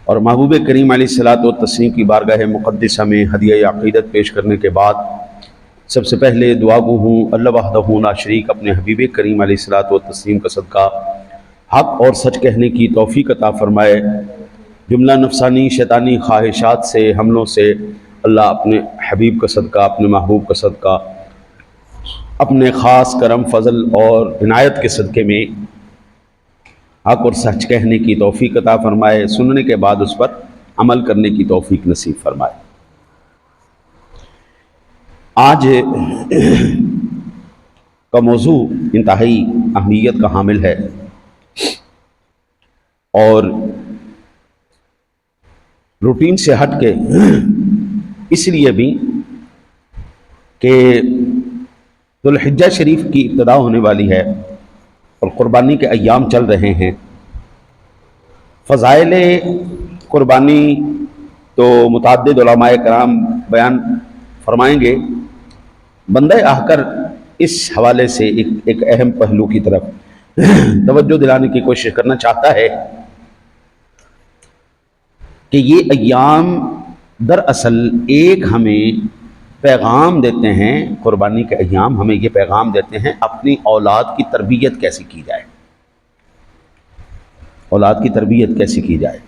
اور محبوب کریم علیہ الصلوۃ والتسلیم کی بارگاہ مقدسہ میں ہدیہ عقیدت پیش کرنے کے بعد سب سے پہلے دعا گو ہوں اللہ وحدہ لا شریک اپنے حبیب کریم علیہ الصلوۃ والتسلیم کا صدقہ حق اور سچ کہنے کی توفیق عطا فرمائے، جملہ نفسانی شیطانی خواہشات سے حملوں سے اللہ اپنے حبیب کا صدقہ، اپنے محبوب کا صدقہ، اپنے خاص کرم فضل اور عنایت کے صدقے میں حق اور سچ کہنے کی توفیق عطا فرمائے، سننے کے بعد اس پر عمل کرنے کی توفیق نصیب فرمائے۔ آج کا موضوع انتہائی اہمیت کا حامل ہے اور روٹین سے ہٹ کے اس لیے بھی کہ ذو الحجہ شریف کی ابتدا ہونے والی ہے اور قربانی کے ایام چل رہے ہیں۔ فضائل قربانی تو متعدد علماء کرام بیان فرمائیں گے، بندہ آ کر اس حوالے سے ایک اہم پہلو کی طرف توجہ دلانے کی کوشش کرنا چاہتا ہے کہ یہ ایام دراصل ایک ہمیں پیغام دیتے ہیں، قربانی کے ایام ہمیں یہ پیغام دیتے ہیں اپنی اولاد کی تربیت کیسے کی جائے، اولاد کی تربیت کیسے کی جائے۔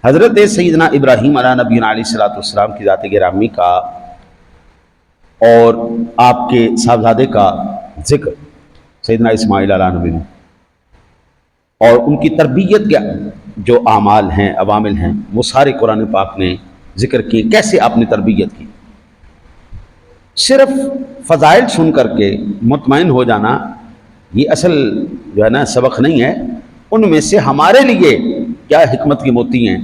حضرت سیدنا ابراہیم علیہ نبینا علیہ الصلوۃ والسلام کی ذات گرامی کا اور آپ کے صاحبزادے کا ذکر سیدنا اسماعیل علیہ نبینا اور ان کی تربیت کے جو اعمال ہیں، عوامل ہیں، وہ سارے قرآن پاک نے ذکر کیے، کیسے آپ نے تربیت کی۔ صرف فضائل سن کر کے مطمئن ہو جانا یہ اصل جو ہے نا سبق نہیں ہے، ان میں سے ہمارے لیے کیا حکمت کی موتی ہیں،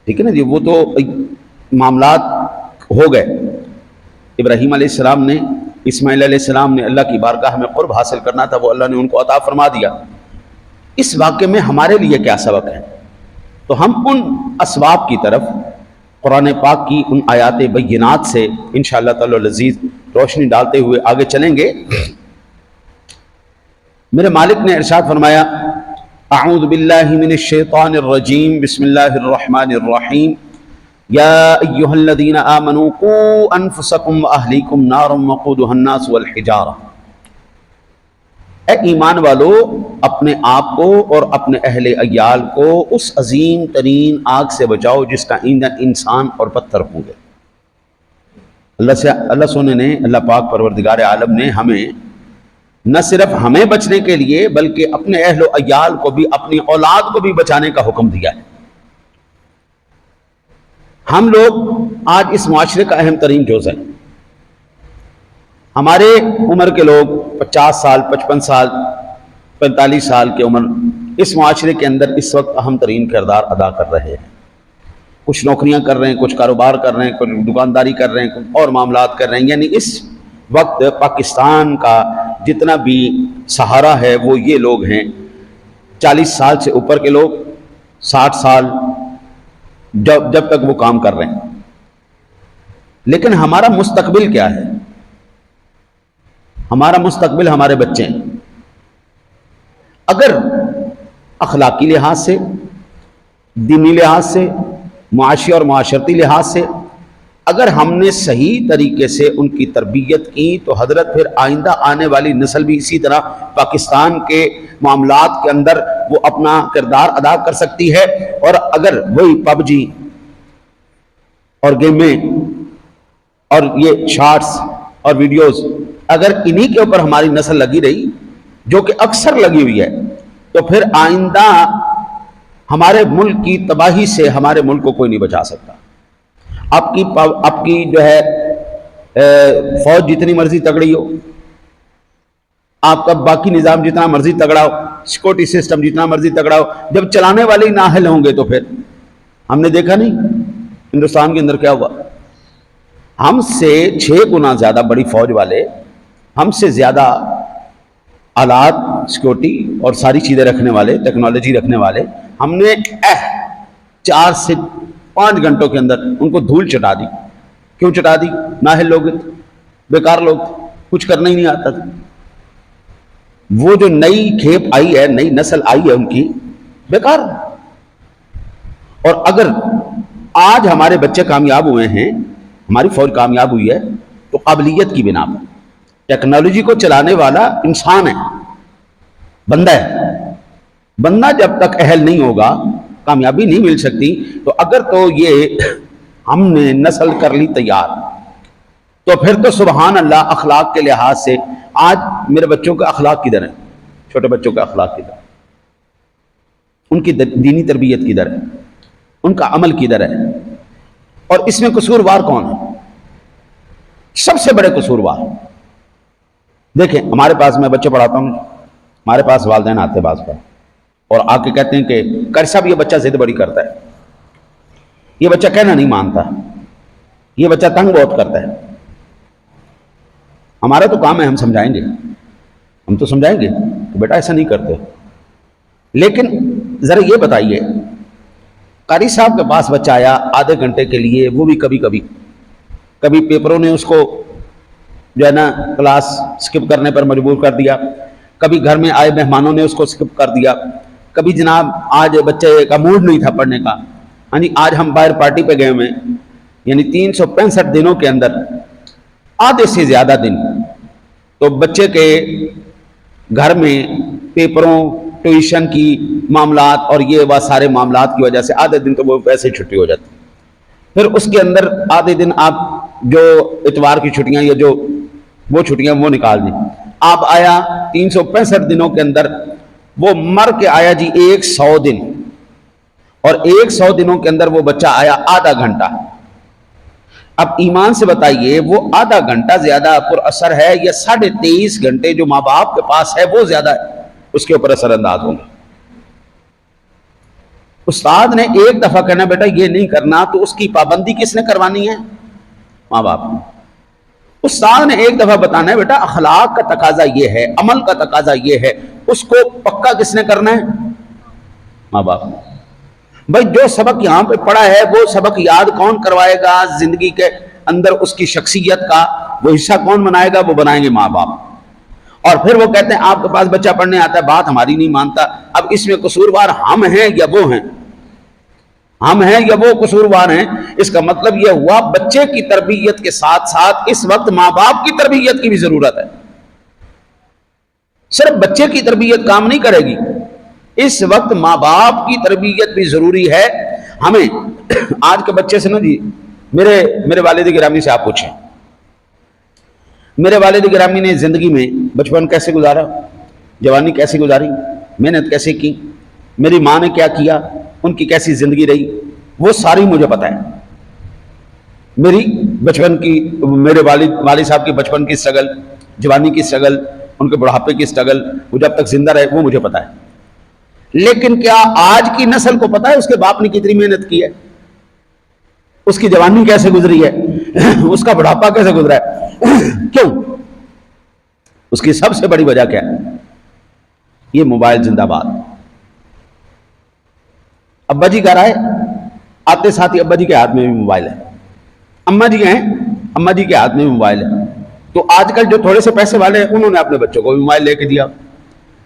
ٹھیک ہے نا جی، وہ تو معاملات ہو گئے۔ ابراہیم علیہ السلام نے، اسماعیل علیہ السلام نے اللہ کی بارگاہ میں قرب حاصل کرنا تھا، وہ اللہ نے ان کو عطا فرما دیا۔ اس واقعے میں ہمارے لیے کیا سبق ہے، تو ہم ان اسباب کی طرف قرآن پاک کی ان آیات بینات سے انشاءاللہ تعالی العزیز روشنی ڈالتے ہوئے آگے چلیں گے۔ میرے مالک نے ارشاد فرمایا، اعوذ باللہ من الشیطان الرجیم، بسم اللہ الرحمن الرحیم، یا ایہا الذین آمنوا قوا انفسکم واہلیکم نارا وقودھا الناس والحجارہ، اے ایمان والو اپنے آپ کو اور اپنے اہل عیال کو اس عظیم ترین آگ سے بچاؤ جس کا ایندھن انسان اور پتھر ہوں گے۔ اللہ سونے نے، اللہ پاک پروردگار عالم نے ہمیں نہ صرف ہمیں بچنے کے لیے بلکہ اپنے اہل و عیال کو بھی، اپنی اولاد کو بھی بچانے کا حکم دیا ہے۔ ہم لوگ آج اس معاشرے کا اہم ترین جزء ہیں۔ ہمارے عمر کے لوگ 50 سال، 55 سال، 45 سال کی عمر اس معاشرے کے اندر اس وقت اہم ترین کردار ادا کر رہے ہیں۔ کچھ نوکریاں کر رہے ہیں، کچھ کاروبار کر رہے ہیں، کچھ دکانداری کر رہے ہیں، کچھ اور معاملات کر رہے ہیں۔ یعنی اس وقت پاکستان کا جتنا بھی سہارا ہے وہ یہ لوگ ہیں، 40 سال سے اوپر کے لوگ، 60 سال، جب تک وہ کام کر رہے ہیں۔ لیکن ہمارا مستقبل کیا ہے؟ ہمارا مستقبل ہمارے بچے ہیں۔ اگر اخلاقی لحاظ سے، دینی لحاظ سے، معاشی اور معاشرتی لحاظ سے اگر ہم نے صحیح طریقے سے ان کی تربیت کی تو حضرت پھر آئندہ آنے والی نسل بھی اسی طرح پاکستان کے معاملات کے اندر وہ اپنا کردار ادا کر سکتی ہے۔ اور اگر وہی پب جی اور گیمیں اور یہ شارٹس اور ویڈیوز اگر انہی کے اوپر ہماری نسل لگی رہی، جو کہ اکثر لگی ہوئی ہے، تو پھر آئندہ ہمارے ملک کی تباہی سے ہمارے ملک کو کوئی نہیں بچا سکتا۔ آپ کی جو ہے فوج جتنی مرضی تگڑی ہو، آپ کا باقی نظام جتنا مرضی تگڑا ہو، سیکورٹی سسٹم جتنا مرضی تگڑا ہو، جب چلانے والے نااہل ہوں گے تو پھر ہم نے دیکھا نہیں ہندوستان کے اندر کیا ہوا۔ ہم سے 6 گنا زیادہ بڑی فوج والے، ہم سے زیادہ آلات، سیکورٹی اور ساری چیزیں رکھنے والے، ٹیکنالوجی رکھنے والے، ہم نے 4 سے 5 گھنٹوں کے اندر ان کو دھول چٹا دی۔ کیوں چٹا دی؟ نااہل لوگ، بیکار لوگ، کچھ کرنا ہی نہیں آتا تھا۔ وہ جو نئی کھیپ آئی ہے، نئی نسل آئی ہے ان کی، بیکار۔ اور اگر آج ہمارے بچے کامیاب ہوئے ہیں، ہماری فوج کامیاب ہوئی ہے، تو قابلیت کی بنا پر۔ ٹیکنالوجی کو چلانے والا انسان ہے، بندہ ہے۔ بندہ جب تک اہل نہیں ہوگا کامیابی نہیں مل سکتی۔ تو اگر تو یہ ہم نے نسل کر لی تیار، تو پھر تو سبحان اللہ اخلاق کے لحاظ سے آج میرے بچوں کے اخلاق کدھر ہیں؟ چھوٹے بچوں کے اخلاق کدھر؟ ان کی دینی تربیت کدھر ہے؟ ان کا عمل کدھر ہے؟ اور اس میں قصوروار کون ہے؟ سب سے بڑے قصوروار دیکھیں، ہمارے پاس، میں بچے پڑھاتا ہوں، ہمارے پاس والدین آتے بعض پر اور آ کے کہتے ہیں کہ قاری صاحب یہ بچہ ضد بڑی کرتا ہے، یہ بچہ کہنا نہیں مانتا، یہ بچہ تنگ بہت کرتا ہے۔ ہمارا تو کام ہے، ہم سمجھائیں گے، ہم تو سمجھائیں گے کہ بیٹا ایسا نہیں کرتے۔ لیکن ذرا یہ بتائیے، قاری صاحب کے پاس بچہ آیا آدھے گھنٹے کے لیے، وہ بھی کبھی پیپروں نے اس کو جو ہے نا کلاس سکپ کرنے پر مجبور کر دیا، کبھی گھر میں آئے مہمانوں نے اس کو سکپ کر دیا، کبھی جناب آج بچے کا موڈ نہیں تھا پڑھنے کا، ہاں جی آج ہم باہر پارٹی پہ گئے ہوئے، یعنی 365 دنوں کے اندر آدھے سے زیادہ دن تو بچے کے گھر میں پیپروں، ٹیوشن کی معاملات اور یہ وہ سارے معاملات کی وجہ سے آدھے دن تو وہ ویسے چھٹی ہو جاتی۔ پھر اس کے اندر آدھے دن آپ جو اتوار کی چھٹیاں یا جو وہ چھٹیاں وہ نکال دیں، آپ آیا 365 دنوں کے اندر وہ مر کے آیا جی 100 دن، اور 100 دنوں کے اندر وہ بچہ آیا آدھا گھنٹہ۔ اب ایمان سے بتائیے وہ آدھا گھنٹہ زیادہ پر اثر ہے یا 23.5 گھنٹے جو ماں باپ کے پاس ہے وہ زیادہ ہے اس کے اوپر اثر انداز ہوں گے؟ استاد نے ایک دفعہ کہنا بیٹا یہ نہیں کرنا، تو اس کی پابندی کس نے کروانی ہے؟ ماں باپ نے۔ استاد نے ایک دفعہ بتانا ہے بیٹا اخلاق کا تقاضا یہ ہے، عمل کا تقاضا یہ ہے، اس کو پکا کس نے کرنا ہے؟ ماں باپ نے۔ بھائی جو سبق یہاں پہ پڑھا ہے وہ سبق یاد کون کروائے گا؟ زندگی کے اندر اس کی شخصیت کا وہ حصہ کون بنائے گا؟ وہ بنائیں گے ماں باپ۔ اور پھر وہ کہتے ہیں آپ کے پاس بچہ پڑھنے آتا ہے، بات ہماری نہیں مانتا۔ اب اس میں قصوروار ہم ہیں یا وہ ہیں؟ ہم ہیں یا وہ قصوروار ہیں؟ اس کا مطلب یہ ہوا بچے کی تربیت کے ساتھ ساتھ اس وقت ماں باپ کی تربیت کی بھی ضرورت ہے۔ صرف بچے کی تربیت کام نہیں کرے گی، اس وقت ماں باپ کی تربیت بھی ضروری ہے۔ ہمیں آج کے بچے سے نا جی، میرے والد گرامی سے آپ پوچھیں، میرے والد گرامی نے زندگی میں بچپن کیسے گزارا، جوانی کیسے گزاری، محنت کیسے کی، میری ماں نے کیا کیا، ان کی کیسی زندگی رہی، وہ ساری مجھے پتہ ہے۔ میری بچپن کی، میرے والد صاحب کی بچپن کی سٹرگل، جوانی کی سٹرگل، ان کے بڑھاپے کی سٹرگل، وہ جب تک زندہ رہے وہ مجھے پتہ ہے۔ لیکن کیا آج کی نسل کو پتہ ہے اس کے باپ نے کتنی محنت کی ہے، اس کی جوانی کیسے گزری ہے، اس کا بڑھاپا کیسے گزرا ہے؟ کیوں؟ اس کی سب سے بڑی وجہ کیا ہے؟ یہ موبائل زندہ باد۔ ابا جی گھر آئے، آتے ساتھ ہی ابا جی کے ہاتھ میں بھی موبائل ہے، اماں جی ہیں، اماں جی کے ہاتھ میں بھی موبائل ہے۔ تو آج کل جو تھوڑے سے پیسے والے ہیں انہوں نے اپنے بچوں کو بھی موبائل لے کے دیا،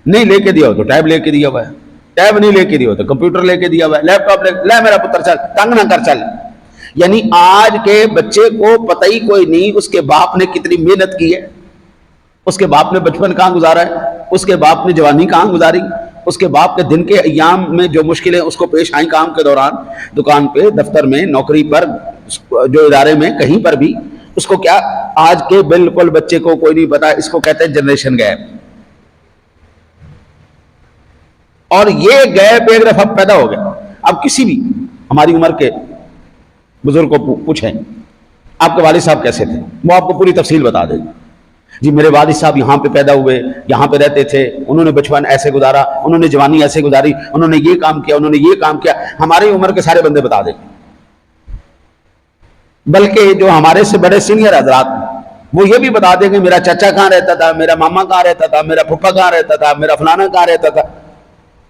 نہیں لے کے دیا ہو تو ٹیب لے کے دیا ہوا ہے، ٹیب نہیں لے کے دیا ہو تو کمپیوٹر لے کے دیا ہوا ہے، لیپ ٹاپ لے میرا پتر چل، تنگ نہ کر چل۔ یعنی آج کے بچے کو پتہ ہی کوئی نہیں اس کے باپ نے کتنی محنت کی ہے، اس کے باپ نے بچپن کہاں گزارا ہے، اس کے باپ نے جوانی کہاں گزاری، اس کے باپ کے دن کے ایام میں جو مشکلیں اس کو پیش آئیں کام کے دوران، دکان پہ، دفتر میں، نوکری پر، جو ادارے میں، کہیں پر بھی، اس کو کیا آج کے بالکل بچے کو کوئی نہیں پتا۔ اس کو کہتے ہیں جنریشن گیپ۔ اور یہ گیپ ایک دفعہ پیدا ہو گیا۔ اب کسی بھی ہماری عمر کے بزرگ کو پوچھیں آپ کے والد صاحب کیسے تھے، وہ آپ کو پوری تفصیل بتا دیں گے۔ جی میرے والد صاحب یہاں پہ پیدا ہوئے، یہاں پہ رہتے تھے، انہوں نے بچپن ایسے گزارا، انہوں نے جوانی ایسے گزاری، انہوں نے یہ کام کیا، انہوں نے یہ کام کیا۔ ہماری عمر کے سارے بندے بتا دیں، بلکہ جو ہمارے سے بڑے سینئر حضرات وہ یہ بھی بتا دیں گے میرا چچا کہاں رہتا تھا، میرا ماما کہاں رہتا تھا، میرا پھپھا کہاں رہتا تھا، میرا فلانا کہاں رہتا تھا،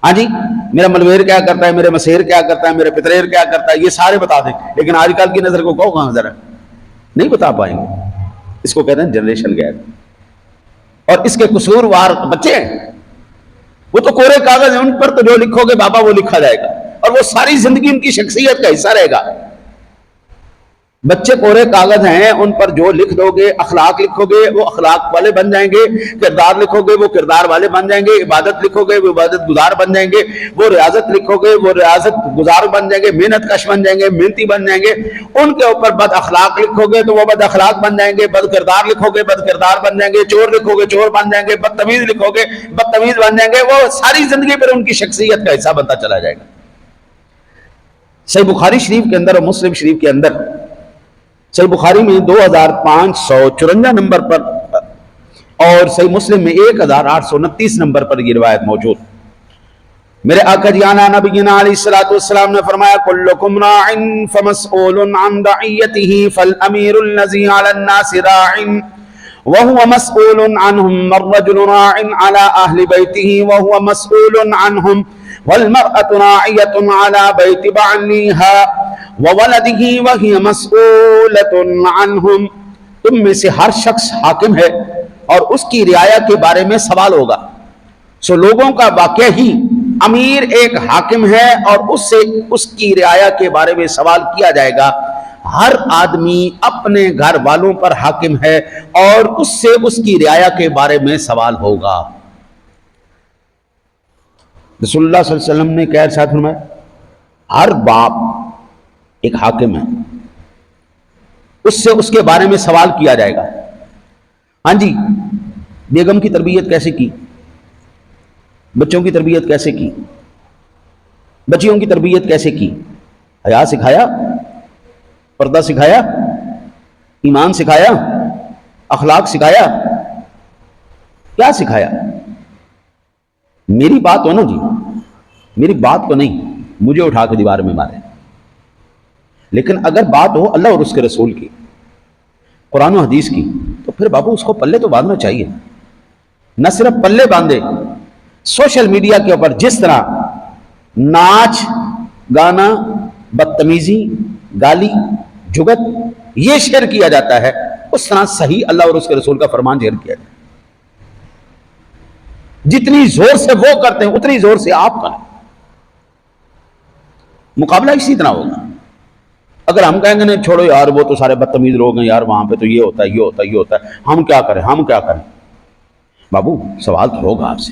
ہاں جی میرا ملویر کیا کرتا ہے، میرا مسیر کیا کرتا ہے، میرا پتریر کیا کرتا ہے، یہ سارے بتا دیں۔ لیکن آج کل کی نظر کو کہو کہاں ذرا نہیں بتا پائیں گے۔ اس کو کہتے ہیں جنریشن گیپ۔ اور اس کے قصوروار بچے ہیں، وہ تو کورے کاغذ ہیں، ان پر تو جو لکھو گے بابا وہ لکھا جائے گا، اور وہ ساری زندگی ان کی شخصیت کا حصہ رہے گا۔ بچے کورے کاغذ ہیں، ان پر جو لکھ دو گے، اخلاق لکھو گے وہ اخلاق والے بن جائیں گے، کردار لکھو گے وہ کردار والے بن جائیں گے، عبادت لکھو گے وہ عبادت گزار بن جائیں گے، وہ ریاضت لکھو گے وہ ریاضت گزار بن جائیں گے، محنت کش بن جائیں گے، محنتی بن جائیں گے۔ ان کے اوپر بد اخلاق لکھو گے تو وہ بد اخلاق بن جائیں گے، بد کردار لکھو گے بد کردار بن جائیں گے، چور لکھو گے چور بن جائیں گے، بدتمیز لکھو گے بدتمیز بن جائیں گے۔ وہ ساری زندگی پر ان کی شخصیت کا حصہ بنتا چلا جائے گا۔ صحیح بخاری شریف کے اندر اور مسلم شریف کے اندر، صحیح بخاری میں 2554 نمبر پر اور صحیح مسلم میں 1829 نمبر پر یہ روایت موجود۔ میرے آقا جانا نبینا علیہ الصلوۃ والسلام نے فرمایا کلکم راع فمسئول عن رعیتہ فالامیر الذی علی الناس راع وهو مسئول عنهم والرجل راع على اہل بیتہ وهو مسئول عنهم والمرأة راعیۃ على بیت بعلیها وولدہ وہی مسئولۃ عنہم۔ تم میں سے ہر شخص حاکم ہے اور اس کی رعایا کے بارے میں سوال ہوگا۔ سو لوگوں کا واقعہ ہی امیر ایک حاکم ہے اور اس سے اس کی رعایا کے بارے میں سوال کیا جائے گا۔ ہر آدمی اپنے گھر والوں پر حاکم ہے اور اس سے اس کی رعایا کے بارے میں سوال ہوگا۔ رسول اللہ صلی اللہ علیہ وسلم نے کیا ارشاد فرمایا؟ ہر باپ ایک حاکم ہے، اس سے اس کے بارے میں سوال کیا جائے گا۔ ہاں جی، بیگم کی تربیت کیسے کی، بچوں کی تربیت کیسے کی، بچیوں کی تربیت کیسے کی، حیا سکھایا، پردہ سکھایا، ایمان سکھایا، اخلاق سکھایا، کیا سکھایا؟ میری بات ہو نا جی، میری بات کو نہیں مجھے اٹھا کے دیوار میں مارے، لیکن اگر بات ہو اللہ اور اس کے رسول کی، قرآن و حدیث کی، تو پھر بابو اس کو پلے تو باندھنا چاہیے۔ نہ صرف پلے باندھے، سوشل میڈیا کے اوپر جس طرح ناچ گانا بدتمیزی گالی جھگت یہ شیئر کیا جاتا ہے، اس طرح صحیح اللہ اور اس کے رسول کا فرمان شیئر کیا جائے۔ جتنی زور سے وہ کرتے ہیں اتنی زور سے آپ کریں، مقابلہ اسی طرح ہوگا۔ اگر ہم کہیں گے نہیں چھوڑو یار وہ تو سارے بدتمیز لوگ ہیں یار، وہاں پہ تو یہ ہوتا ہے یہ ہوتا ہے یہ ہوتا ہے، ہم کیا کریں ہم کیا کریں؟ بابو سوال تو ہوگا آپ سے،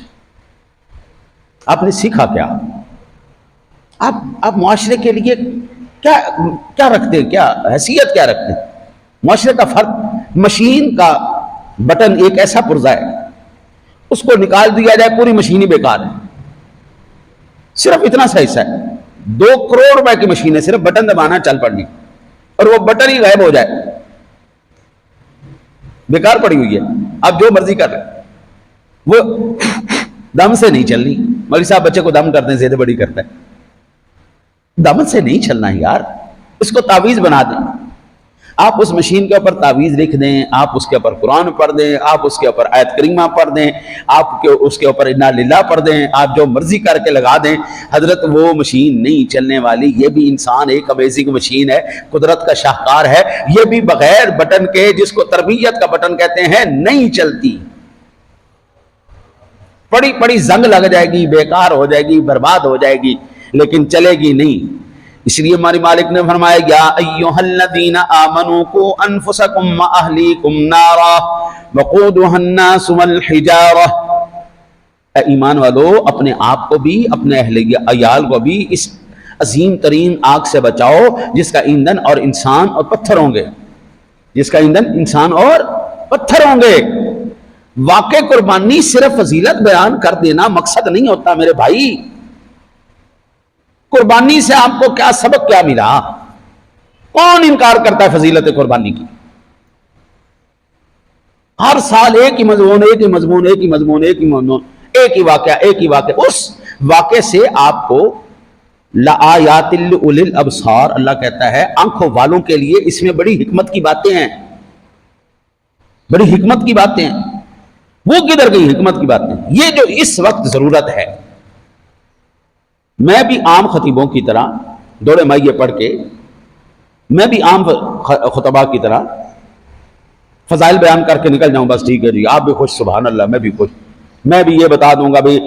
آپ نے سیکھا کیا؟ آپ معاشرے کے لیے کیا رکھتے ہیں، کیا حیثیت کیا رکھتے ہیں؟ معاشرے کا فرق، مشین کا بٹن ایک ایسا پرزہ ہے، اس کو نکال دیا جائے پوری مشین ہی بیکار ہے، صرف اتنا سا حصہ ہے، 2 کروڑ روپے کی مشین ہے، صرف بٹن دبانا چل پڑنی، اور وہ بٹن ہی غائب ہو جائے، بیکار پڑی ہوئی ہے، آپ جو مرضی کر رہے، وہ دم سے نہیں چلنی۔ مولوی صاحب بچے کو دم کرتے ہیں، زیادہ بڑی کرتا ہے، دم سے نہیں چلنا ہے یار، اس کو تعویذ بنا دیں، آپ اس مشین کے اوپر تعویذ لکھ دیں، آپ اس کے اوپر قرآن پڑھ دیں، آپ اس کے اوپر آیت کریمہ پڑھ دیں، آپ اس کے اوپر انا للہ پڑھ دیں، آپ جو مرضی کر کے لگا دیں، حضرت وہ مشین نہیں چلنے والی۔ یہ بھی انسان ایک امیزنگ مشین ہے، قدرت کا شاہکار ہے، یہ بھی بغیر بٹن کے، جس کو تربیت کا بٹن کہتے ہیں، نہیں چلتی، پڑی پڑی زنگ لگ جائے گی، بیکار ہو جائے گی، برباد ہو جائے گی، لیکن چلے گی نہیں۔ اس لیے ہماری مالک نے فرمایا یا ایھا الذین آمنوا قوا انفسکم واہلیکم نارا وقودھا الناس والحجارہ، اے ایمان والو اپنے آپ کو بھی اپنے اہل عیال کو بھی اس عظیم ترین آگ سے بچاؤ جس کا ایندھن اور انسان اور پتھر ہوں گے، جس کا ایندھن انسان اور پتھر ہوں گے۔ واقع قربانی صرف فضیلت بیان کر دینا مقصد نہیں ہوتا میرے بھائی، قربانی سے آپ کو کیا سبق کیا ملا؟ کون انکار کرتا ہے فضیلت قربانی کی؟ ہر سال ایک ہی مضمون ایک ہی مضمون ایک ہی مضمون ایک ہی مضمون، ایک ہی واقعہ ایک ہی واقعہ، اس واقعے سے آپ کو لآیات لأولی الابصار، اللہ کہتا ہے آنکھوں والوں کے لیے اس میں بڑی حکمت کی باتیں ہیں، بڑی حکمت کی باتیں ہیں۔ وہ کدھر گئی حکمت کی باتیں؟ یہ جو اس وقت ضرورت ہے، میں بھی عام خطیبوں کی طرح دور مائیے پڑھ کے، میں بھی عام خطبہ کی طرح فضائل بیان کر کے نکل جاؤں، بس ٹھیک ہے جی آپ بھی خوش، سبحان اللہ میں بھی خوش، میں بھی یہ بتا دوں گا بھی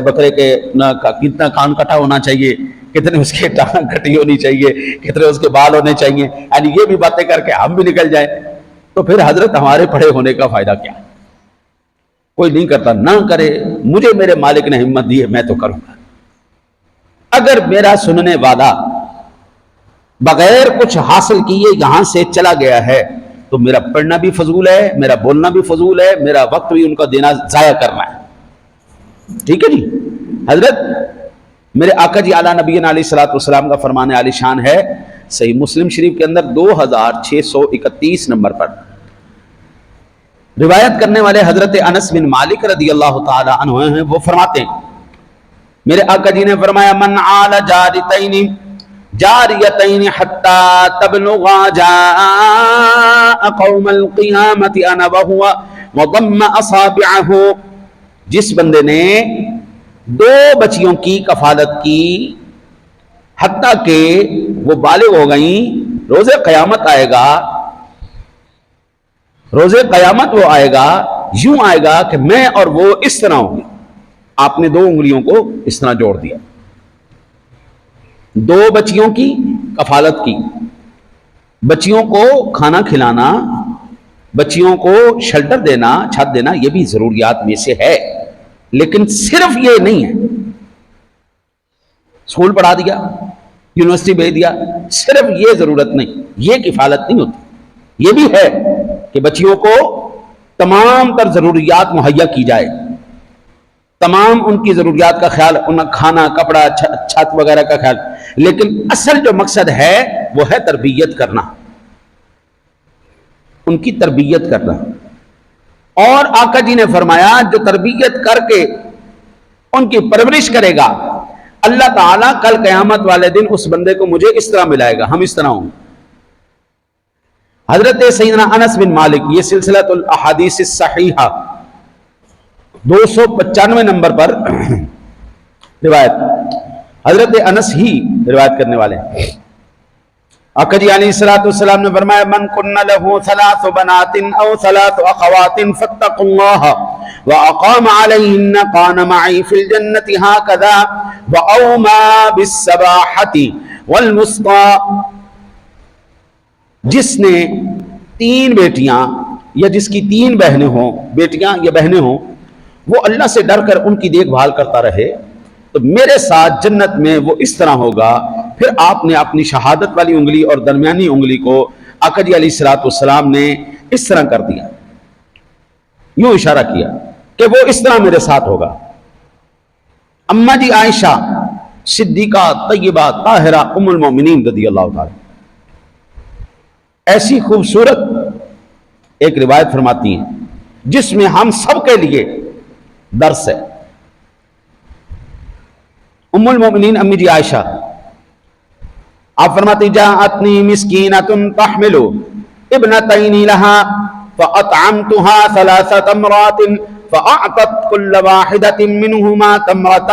بکرے کے کتنا کان کٹا ہونا چاہیے، کتنے اس کے ٹانگ کٹی ہونی چاہیے، کتنے اس کے بال ہونے چاہیے، یعنی یہ بھی باتیں کر کے ہم بھی نکل جائیں، تو پھر حضرت ہمارے پڑھے ہونے کا فائدہ کیا؟ کوئی نہیں کرتا، نہ کرے، مجھے میرے مالک نے ہمت دی ہے میں تو کروں گا۔ اگر میرا سننے والا بغیر کچھ حاصل کیے یہاں سے چلا گیا ہے تو میرا پڑھنا بھی فضول ہے، میرا بولنا بھی فضول ہے، میرا وقت بھی ان کا دینا ضائع کرنا ہے، ٹھیک ہے جی۔ حضرت میرے آقا جی اعلیٰ نبی علیہ الصلوۃ والسلام کا فرمان عالی شان ہے، صحیح مسلم شریف کے اندر 2631 نمبر پر روایت کرنے والے حضرت انس بن مالک رضی اللہ تعالی عنہ ہیں، وہ فرماتے ہیں میرے آقا جی نے فرمایا من عال جاریتین حتی تبلغا جاء قوم القیامت انا وہو وضم اصابعہ، جس بندے نے 2 بچیوں کی کفالت کی حتیٰ کہ وہ بالغ ہو گئیں، روز قیامت آئے گا، روز قیامت وہ آئے گا، یوں آئے گا کہ میں اور وہ اس طرح ہوں گے۔ آپ نے 2 انگلیوں کو اس طرح جوڑ دیا، 2 بچیوں کی کفالت کی، بچیوں کو کھانا کھلانا، بچیوں کو شیلٹر دینا، چھت دینا، یہ بھی ضروریات میں سے ہے، لیکن صرف یہ نہیں ہے اسکول پڑھا دیا، یونیورسٹی بھیج دیا، صرف یہ ضرورت نہیں، یہ کفالت نہیں ہوتی، یہ بھی ہے کہ بچیوں کو تمام تر ضروریات مہیا کی جائے، تمام ان کی ضروریات کا خیال، ان کا کھانا، کپڑا، چھت وغیرہ کا خیال، لیکن اصل جو مقصد ہے وہ ہے تربیت کرنا، ان کی تربیت کرنا۔ اور آقا جی نے فرمایا جو تربیت کر کے ان کی پرورش کرے گا، اللہ تعالیٰ کل قیامت والے دن اس بندے کو مجھے اس طرح ملائے گا، ہم اس طرح ہوں۔ حضرت سیدنا انس بن مالک، یہ سلسلۃ الاحادیث الصحیحہ 295 نمبر پر روایت، حضرت انس ہی روایت کرنے والے ہیں۔ آقا جی علیہ الصلوۃ والسلام نے فرمایا من کن له 3 بنات او 3 اخوات فاتقوا الله واقام عليهن قان معي في الجنة هكذا واوما بالسباحة والوسطى، جس نے 3 بیٹیاں یا جس کی 3 بہنیں ہوں، بیٹیاں یا بہنیں ہوں، وہ اللہ سے ڈر کر ان کی دیکھ بھال کرتا رہے تو میرے ساتھ جنت میں وہ اس طرح ہوگا۔ پھر آپ نے اپنی شہادت والی انگلی اور درمیانی انگلی کو آقا جی علیہ الصلوۃ والسلام نے اس طرح کر دیا، یوں اشارہ کیا کہ وہ اس طرح میرے ساتھ ہوگا۔ اماں جی عائشہ صدیقہ طیبہ طاہرہ ام المومنین رضی اللہ تعالی ایسی خوبصورت ایک روایت فرماتی ہیں جس میں ہم سب کے لیے درس ہے۔ ام المومنین امی جی عائشہ آپ فرماتی جاءتنی مسکینۃ تحمل ابنتین لها فاطعمتها 3 تمرات فاعطت كل واحدة منهما تمرة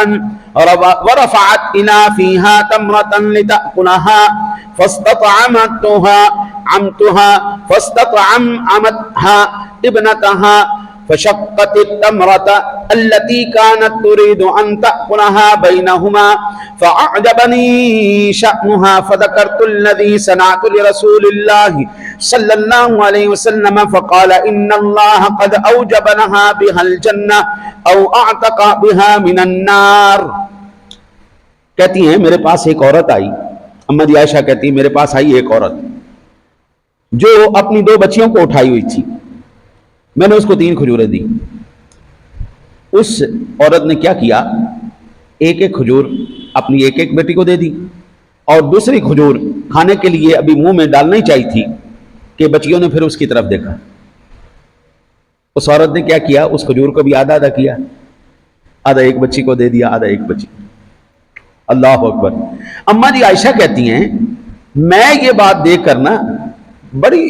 ورفعت الى فيها تمرة لتأكلها فاستطعمتها فاستطعمتها ابنتها فشقت التمرة التي كانت تريد أن تأكلها بينهما فأعجبني شأنها فذكرت الذي صنعت لرسول الله صلى الله عليه وسلم فقال إن الله قد أوجب لها بها الجنة أو أعتق بها من النار۔ کہتی ہیں میرے پاس ایک عورت آئی، اماں جی عائشہ کہتی ہیں میرے پاس آئی ایک عورت جو اپنی 2 بچیوں کو اٹھائی ہوئی تھی، میں نے اس کو 3 کھجوریں دی۔ اس عورت نے کیا کیا، ایک کھجور اپنی ایک بیٹی کو دے دی، اور دوسری کھجور کھانے کے لیے ابھی منہ میں ڈالنا ہی چاہیے تھی کہ بچیوں نے پھر اس کی طرف دیکھا۔ اس عورت نے کیا کیا، اس کھجور کو بھی آدھا کیا، آدھا ایک بچی کو دے دیا، آدھا ایک بچی۔ اللہ اکبر۔ اماں جی عائشہ کہتی ہیں میں یہ بات دیکھ کر نا بڑی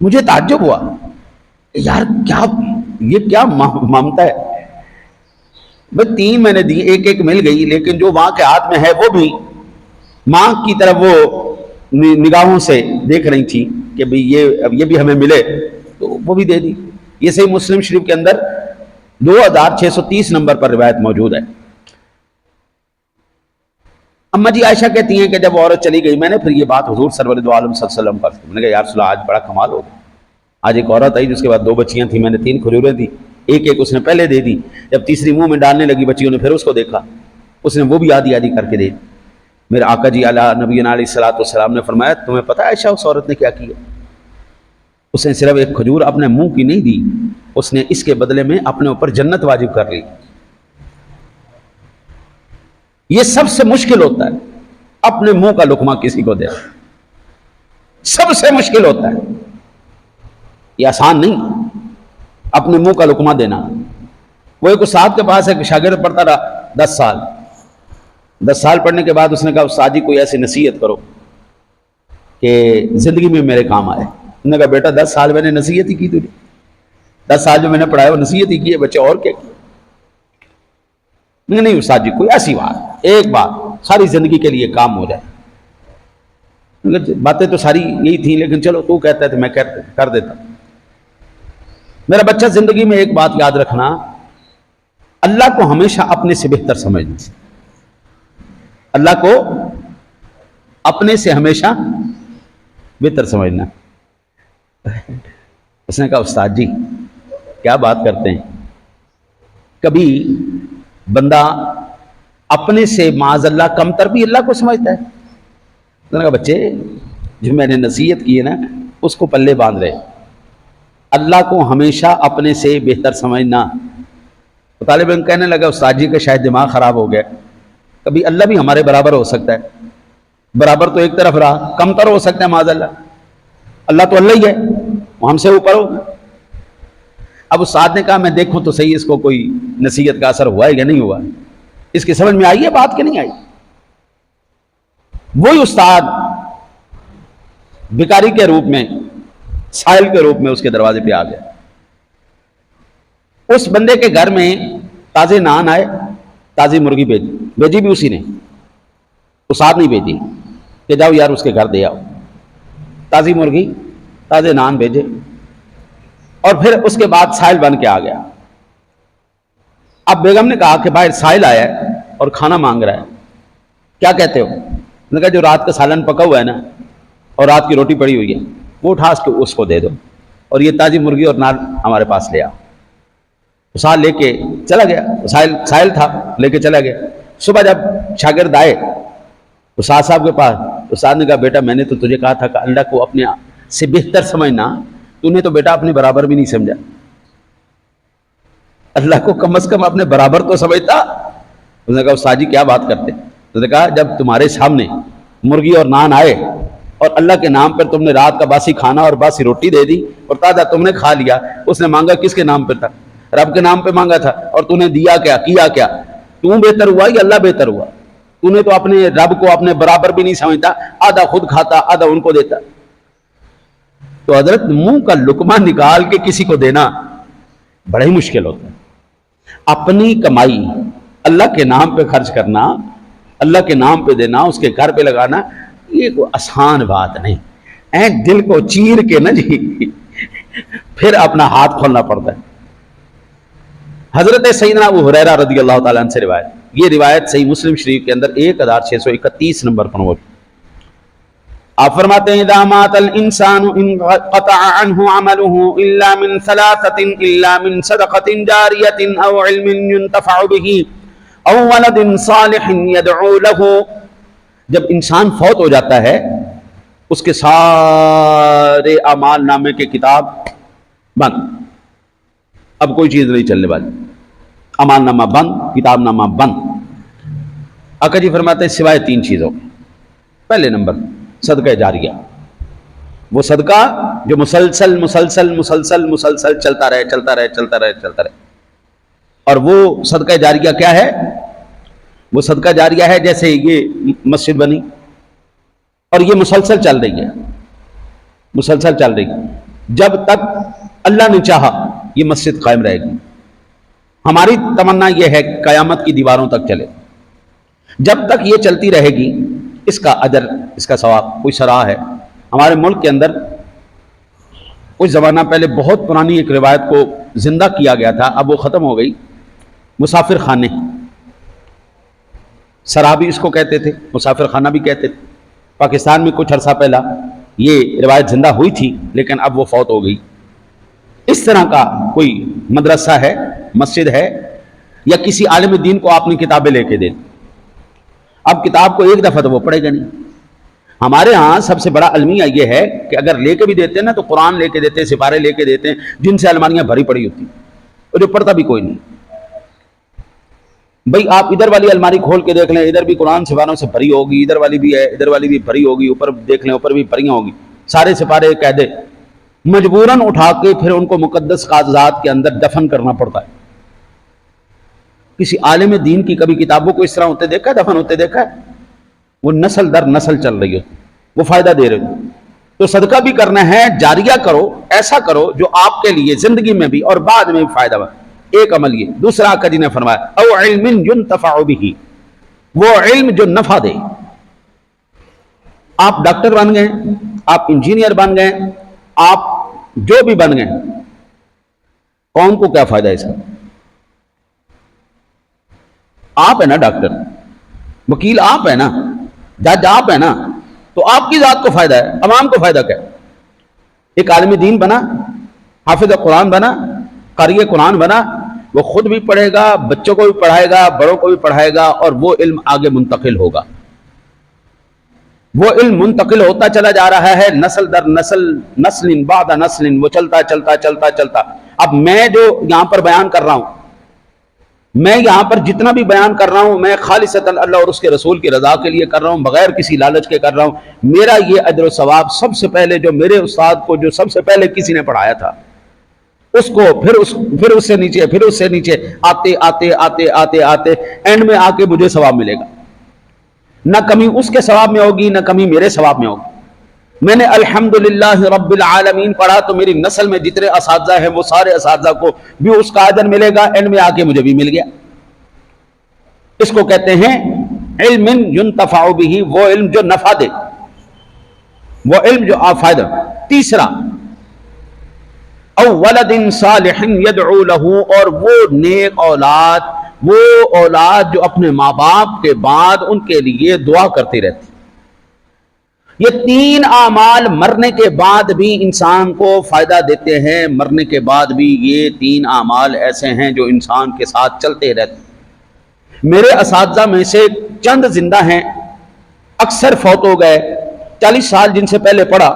مجھے تعجب ہوا، یار یہ کیا ممتا ہے، بس 3 میں نے دی، ایک مل گئی، لیکن جو ماں کے ہاتھ میں ہے وہ بھی ماں کی طرف وہ نگاہوں سے دیکھ رہی تھی کہ بھئی یہ بھی ہمیں ملے، تو وہ بھی دے دی. یہ صحیح مسلم شریف کے اندر 2630 نمبر پر روایت موجود ہے. اما جی عائشہ کہتی ہیں کہ جب عورت چلی گئی میں نے پھر یہ بات حضور سرور دو عالم صلی اللہ علیہ وسلم پر میں نے کہا یا رسول اللہ آج بڑا کمال ہو گیا. آج ایک عورت آئی جس کے بعد 2 بچیاں تھیں, میں نے 3 کھجوریں دی, ایک اس نے پہلے دے دی, جب تیسری منہ میں ڈالنے لگی بچیوں نے پھر اس کو دیکھا, اس نے وہ بھی آدھی آدھی کر کے دے دی. میرے آقا جی علیہ نبینا علیہ الصلوۃ والسلام نے فرمایا تمہیں پتہ ہے عائشہ اس عورت نے کیا کیا؟ اس نے صرف ایک کھجور اپنے منہ کی نہیں دی, اس نے اس کے بدلے میں اپنے اوپر جنت واجب کر لی. یہ سب سے مشکل ہوتا ہے اپنے منہ کا لقمہ کسی کو دینا, سب سے مشکل ہوتا ہے, یہ آسان نہیں اپنے منہ کا لقمہ دینا. وہ ایک استاد کے پاس ایک شاگرد پڑھتا رہا 10 سال پڑھنے کے بعد اس نے کہا استاد جی کوئی ایسی نصیحت کرو کہ زندگی میں میرے کام آئے. انہوں نے کہا بیٹا 10 سال میں نے نصیحت ہی کی تجھے, 10 سال جو میں نے پڑھایا وہ نصیحت ہی کی ہے, بچے اور کیا کیا؟ نہیں استاد جی کوئی ایسی بات, ایک بات ساری زندگی کے لیے کام ہو جائے. باتیں تو ساری یہی تھیں لیکن چلو تو کہتا ہے تو میں کر دیتا. میرا بچہ زندگی میں ایک بات یاد رکھنا, اللہ کو ہمیشہ اپنے سے بہتر سمجھنا, اللہ کو اپنے سے ہمیشہ بہتر سمجھنا. اس نے کہا استاد جی کیا بات کرتے ہیں, کبھی بندہ اپنے سے معاذ اللہ کمتر بھی اللہ کو سمجھتا ہے؟ اس نے کہا بچے جو میں نے نصیحت کی ہے نا اس کو پلے باندھ رہے, اللہ کو ہمیشہ اپنے سے بہتر سمجھنا. تو طالب علم کہنے لگا استاد جی کا شاید دماغ خراب ہو گیا, کبھی اللہ بھی ہمارے برابر ہو سکتا ہے, برابر تو ایک طرف رہا, کمتر ہو سکتا ہے معاذ اللہ, اللہ تو اللہ ہی ہے, وہ ہم سے اوپر ہو. اب استاد نے کہا میں دیکھوں تو صحیح اس کو کوئی نصیحت کا اثر ہوا ہے یا نہیں ہوا, اس کی سمجھ میں آئی ہے بات کہ نہیں آئی. وہی استاد بھکاری کے روپ میں, سائل کے روپ میں اس کے دروازے پہ آ گیا. اس بندے کے گھر میں تازے نان آئے, تازی مرغی بھیجی بھی اسی نے, استاد نہیں بھیجی کہ جاؤ یار اس کے گھر دے آؤ. تازی مرغی تازے نان بھیجے اور پھر اس کے بعد سائل بن کے آ گیا. اب بیگم نے کہا کہ بھائی سائل آیا ہے اور کھانا مانگ رہا ہے, کیا کہتے ہو؟ نے کہا جو رات کا سالن پکا ہوا ہے نا اور رات کی روٹی پڑی ہوئی ہے وہ اٹھا اس کو دے دو, اور یہ تازی مرغی اور نان ہمارے پاس لے آؤ. استاد لے کے چلا گیا, سائل تھا لے کے چلا گیا. صبح جب شاگرد آئے استاد صاحب کے پاس, استاد نے کہا بیٹا میں نے تو تجھے کہا تھا کہ اللہ کو اپنے سے بہتر سمجھنا, تو نے تو بیٹا اپنے برابر بھی نہیں سمجھا, اللہ کو کم از کم اپنے برابر تو سمجھتا. اس نے کہا استاد جی کیا بات کرتے؟ تو نے کہا جب تمہارے سامنے مرغی اور نان آئے اور اللہ کے نام پر تم نے رات کا باسی کھانا اور باسی روٹی دے دی اور تازہ تم نے کھا لیا, اس نے مانگا کس کے نام پہ تھا؟ رب کے نام پہ مانگا تھا, اور تو نے دیا کیا, کیا کیا؟ تو بہتر ہوا یا اللہ بہتر ہوا؟ تو نے تو اپنے رب کو اپنے برابر بھی نہیں سمجھتا, آدھا خود کھاتا آدھا ان کو دیتا. تو حضرت منہ کا لقمہ نکال کے کسی کو دینا بڑا ہی مشکل ہوتا ہے. اپنی کمائی اللہ کے نام پہ خرچ کرنا, اللہ کے نام پہ دینا, اس کے گھر پہ لگانا, یہ کوئی آسان بات نہیں. دل کو چیر کے نا جی پھر اپنا ہاتھ کھولنا پڑتا ہے. حضرت سیدنا ابو ہریرہ رضی اللہ تعالیٰ عنہ سے روایت, یہ روایت صحیح مسلم شریف کے اندر 1631 نمبر پر موجود. آپ فرماتے ہیں اذا مات الانسان انقطع عنه عمله الا من ثلاثه الا من صدقه جاريه او علم ينتفع به او ولد صالح يدعو له. جب انسان فوت ہو جاتا ہے اس کے سارے اعمال نامے کے کتاب بند, اب کوئی چیز نہیں چلنے والی, اعمال نامہ بند, کتاب نامہ بند. آقا جی فرماتے ہیں سوائے 3 چیزوں. پہلے نمبر صدقہ جاریہ, وہ صدقہ جو مسلسل مسلسل مسلسل مسلسل چلتا رہے چلتا رہے چلتا رہے چلتا رہے. اور وہ صدقہ جاریہ کیا ہے؟ وہ صدقہ جاریہ ہے جیسے یہ مسجد بنی اور یہ مسلسل چل رہی ہے, مسلسل چل رہی ہے, جب تک اللہ نے چاہا یہ مسجد قائم رہے گی. ہماری تمنا یہ ہے کہ قیامت کی دیواروں تک چلے. جب تک یہ چلتی رہے گی اس کا اجر, اس کا ثواب کوئی سراہ ہے. ہمارے ملک کے اندر کچھ زمانہ پہلے بہت پرانی ایک روایت کو زندہ کیا گیا تھا، اب وہ ختم ہو گئی. مسافر خانے، سرابی اس کو کہتے تھے، مسافر خانہ بھی کہتے تھے. پاکستان میں کچھ عرصہ پہلا یہ روایت زندہ ہوئی تھی، لیکن اب وہ فوت ہو گئی. اس طرح کا کوئی مدرسہ ہے، مسجد ہے، یا کسی عالم دین کو آپ نے کتابیں لے کے دیں، اب کتاب کو ایک دفعہ تو وہ پڑھے گا نہیں. ہمارے ہاں سب سے بڑا المیہ یہ ہے کہ اگر لے کے بھی دیتے ہیں نا تو قرآن لے کے دیتے ہیں، سپارے لے کے دیتے ہیں جن سے الماریاں بھری پڑی ہوتی ہیں اور جو پڑھتا بھی کوئی نہیں. بھئی آپ ادھر والی الماری کھول کے دیکھ لیں، ادھر بھی قرآن سپاروں سے بھری ہوگی، ادھر والی بھی ہے، ادھر والی بھی بھری ہوگی، اوپر دیکھ لیں اوپر بھی بھری ہوگی، سارے سپارے قاعدے مجبوراً اٹھا کے پھر ان کو مقدس کاغذات کے اندر دفن کرنا پڑتا ہے. کسی عالم دین کی کبھی کتابوں کو اس طرح ہوتے دیکھا ہے، دفن ہوتے دیکھا ہے؟ وہ نسل در نسل چل رہی ہے، وہ فائدہ دے رہے ہو. تو صدقہ بھی کرنا ہے، جاریہ کرو، ایسا کرو جو آپ کے لیے زندگی میں بھی اور بعد میں بھی فائدہ بن. ایک عمل یہ. دوسرا آقا جی نے فرمایا او علم ينتفع به، وہ علم جو نفع دے. آپ ڈاکٹر بن گئے، آپ انجینئر بن گئے، آپ جو بھی بن گئے، قوم کو کیا فائدہ ہے اس کا؟ آپ ہیں نا ڈاکٹر، وکیل آپ ہیں نا، جج آپ ہیں نا، تو آپ کی ذات کو فائدہ ہے، عوام کو فائدہ کیا؟ ایک عالم دین بنا، حافظ قرآن بنا، قاری قرآن بنا، وہ خود بھی پڑھے گا، بچوں کو بھی پڑھائے گا، بڑوں کو بھی پڑھائے گا، اور وہ علم آگے منتقل ہوگا. وہ علم منتقل ہوتا چلا جا رہا ہے، نسل در نسل، نسل بعد نسل، وہ چلتا چلتا چلتا چلتا. اب میں جو یہاں پر بیان کر رہا ہوں، میں یہاں پر جتنا بھی بیان کر رہا ہوں، میں خالصتاً اللہ اور اس کے رسول کی رضا کے لیے کر رہا ہوں، بغیر کسی لالچ کے کر رہا ہوں. میرا یہ اجر و ثواب سب سے پہلے جو میرے استاد کو جو سب سے پہلے کسی نے پڑھایا تھا اس کو، پھر اس سے نیچے، پھر اس سے نیچے آتے آتے آتے آتے آتے اینڈ میں آ کے مجھے ثواب ملے گا. نہ کمی اس کے ثواب میں ہوگی، نہ کمی میرے ثواب میں ہوگی. میں نے الحمدللہ رب العالمین پڑھا تو میری نسل میں جتنے اساتذہ ہیں وہ سارے اساتذہ کو بھی اس کا اجر ملے گا، اینڈ میں آ کے مجھے بھی مل گیا. اس کو کہتے ہیں علم ينتفع به، وہ علم جو نفع دے، وہ علم جو فائدہ. تیسرا او ولد صالح يدعو له، اور وہ نیک اولاد، وہ اولاد جو اپنے ماں باپ کے بعد ان کے لیے دعا کرتی رہتی. یہ تین اعمال مرنے کے بعد بھی انسان کو فائدہ دیتے ہیں. مرنے کے بعد بھی یہ تین اعمال ایسے ہیں جو انسان کے ساتھ چلتے رہتے ہیں. میرے اساتذہ میں سے چند زندہ ہیں، اکثر فوت ہو گئے. 40 سال جن سے پہلے پڑھا،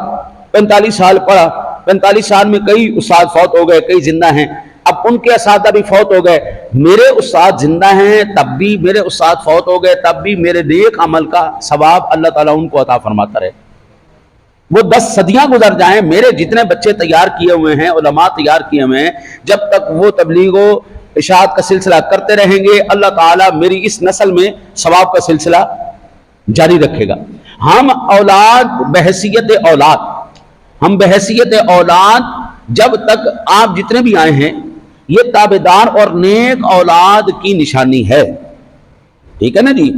45 سال پڑھا، 45 سال میں کئی استاد فوت ہو گئے، کئی زندہ ہیں. اب ان کے اساتذہ بھی فوت ہو گئے. میرے استاد زندہ ہیں تب بھی، میرے استاد فوت ہو گئے تب بھی میرے نیک عمل کا ثواب اللہ تعالیٰ ان کو عطا فرماتا رہے. وہ 10 صدیاں گزر جائیں، میرے جتنے بچے تیار کیے ہوئے ہیں، علماء تیار کیے ہوئے ہیں، جب تک وہ تبلیغ و اشاعت کا سلسلہ کرتے رہیں گے، اللہ تعالیٰ میری اس نسل میں ثواب کا سلسلہ جاری رکھے گا. ہم اولاد بحیثیت اولاد، ہم بحیثیت اولاد جب تک آپ جتنے بھی آئے ہیں، یہ تابعدار اور نیک اولاد کی نشانی ہے. ٹھیک ہے نا جی؟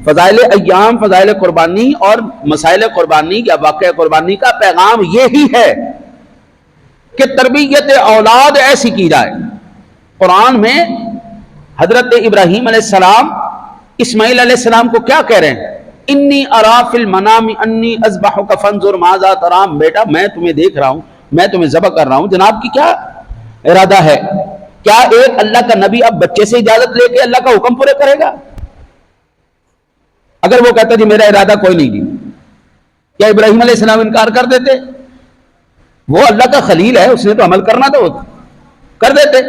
فضائل ایام، فضائل قربانی اور مسائل قربانی یا واقعہ قربانی کا پیغام یہی ہے کہ تربیت اولاد ایسی کی جائے. قرآن میں حضرت ابراہیم علیہ السلام اسماعیل علیہ السلام کو کیا کہہ رہے ہیں؟ انی ارا فی المنام انی اذبحک فانظر ماذا ترى، بیٹا میں تمہیں دیکھ رہا ہوں، میں تمہیں ذبح کر رہا ہوں، جناب کی کیا ارادہ ہے؟ کیا ایک اللہ کا نبی اب بچے سے اجازت لے کے اللہ کا حکم پورے کرے گا؟ اگر وہ کہتا جی میرا ارادہ کوئی نہیں جی، کیا ابراہیم علیہ السلام انکار کر دیتے؟ وہ اللہ کا خلیل ہے، اس نے تو عمل کرنا تھا، وہ کر دیتے.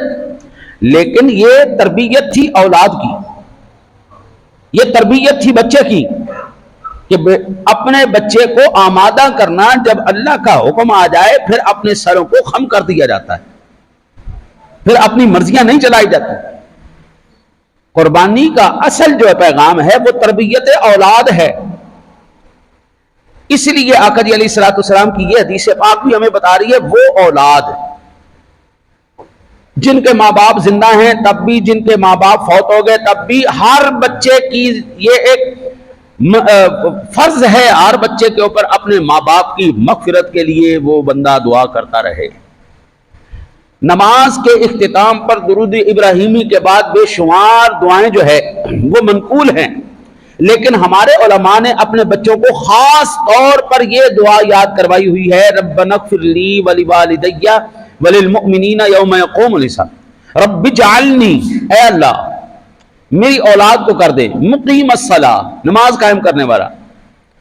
لیکن یہ تربیت تھی اولاد کی، یہ تربیت تھی بچے کی، کہ اپنے بچے کو آمادہ کرنا. جب اللہ کا حکم آ جائے پھر اپنے سروں کو خم کر دیا جاتا ہے، پھر اپنی مرضیاں نہیں چلائی جاتی. قربانی کا اصل جو پیغام ہے وہ تربیت اولاد ہے. اس لیے آقا جی علیہ الصلوۃ والسلام کی یہ حدیث پاک بھی ہمیں بتا رہی ہے وہ اولاد جن کے ماں باپ زندہ ہیں تب بھی، جن کے ماں باپ فوت ہو گئے تب بھی، ہر بچے کی یہ ایک فرض ہے ہر بچے کے اوپر اپنے ماں باپ کی مغفرت کے لیے وہ بندہ دعا کرتا رہے۔ نماز کے اختتام پر درود ابراہیمی کے بعد بے شمار دعائیں جو ہے وہ منقول ہیں، لیکن ہمارے علماء نے اپنے بچوں کو خاص طور پر یہ دعا یاد کروائی ہوئی ہے، ربنا اغفر لی ولوالدی وللمؤمنین یوم یقوم الحساب۔ رب اجعلنی، اے اللہ میری اولاد کو کر دے مقیم الصلاۃ، نماز قائم کرنے والا،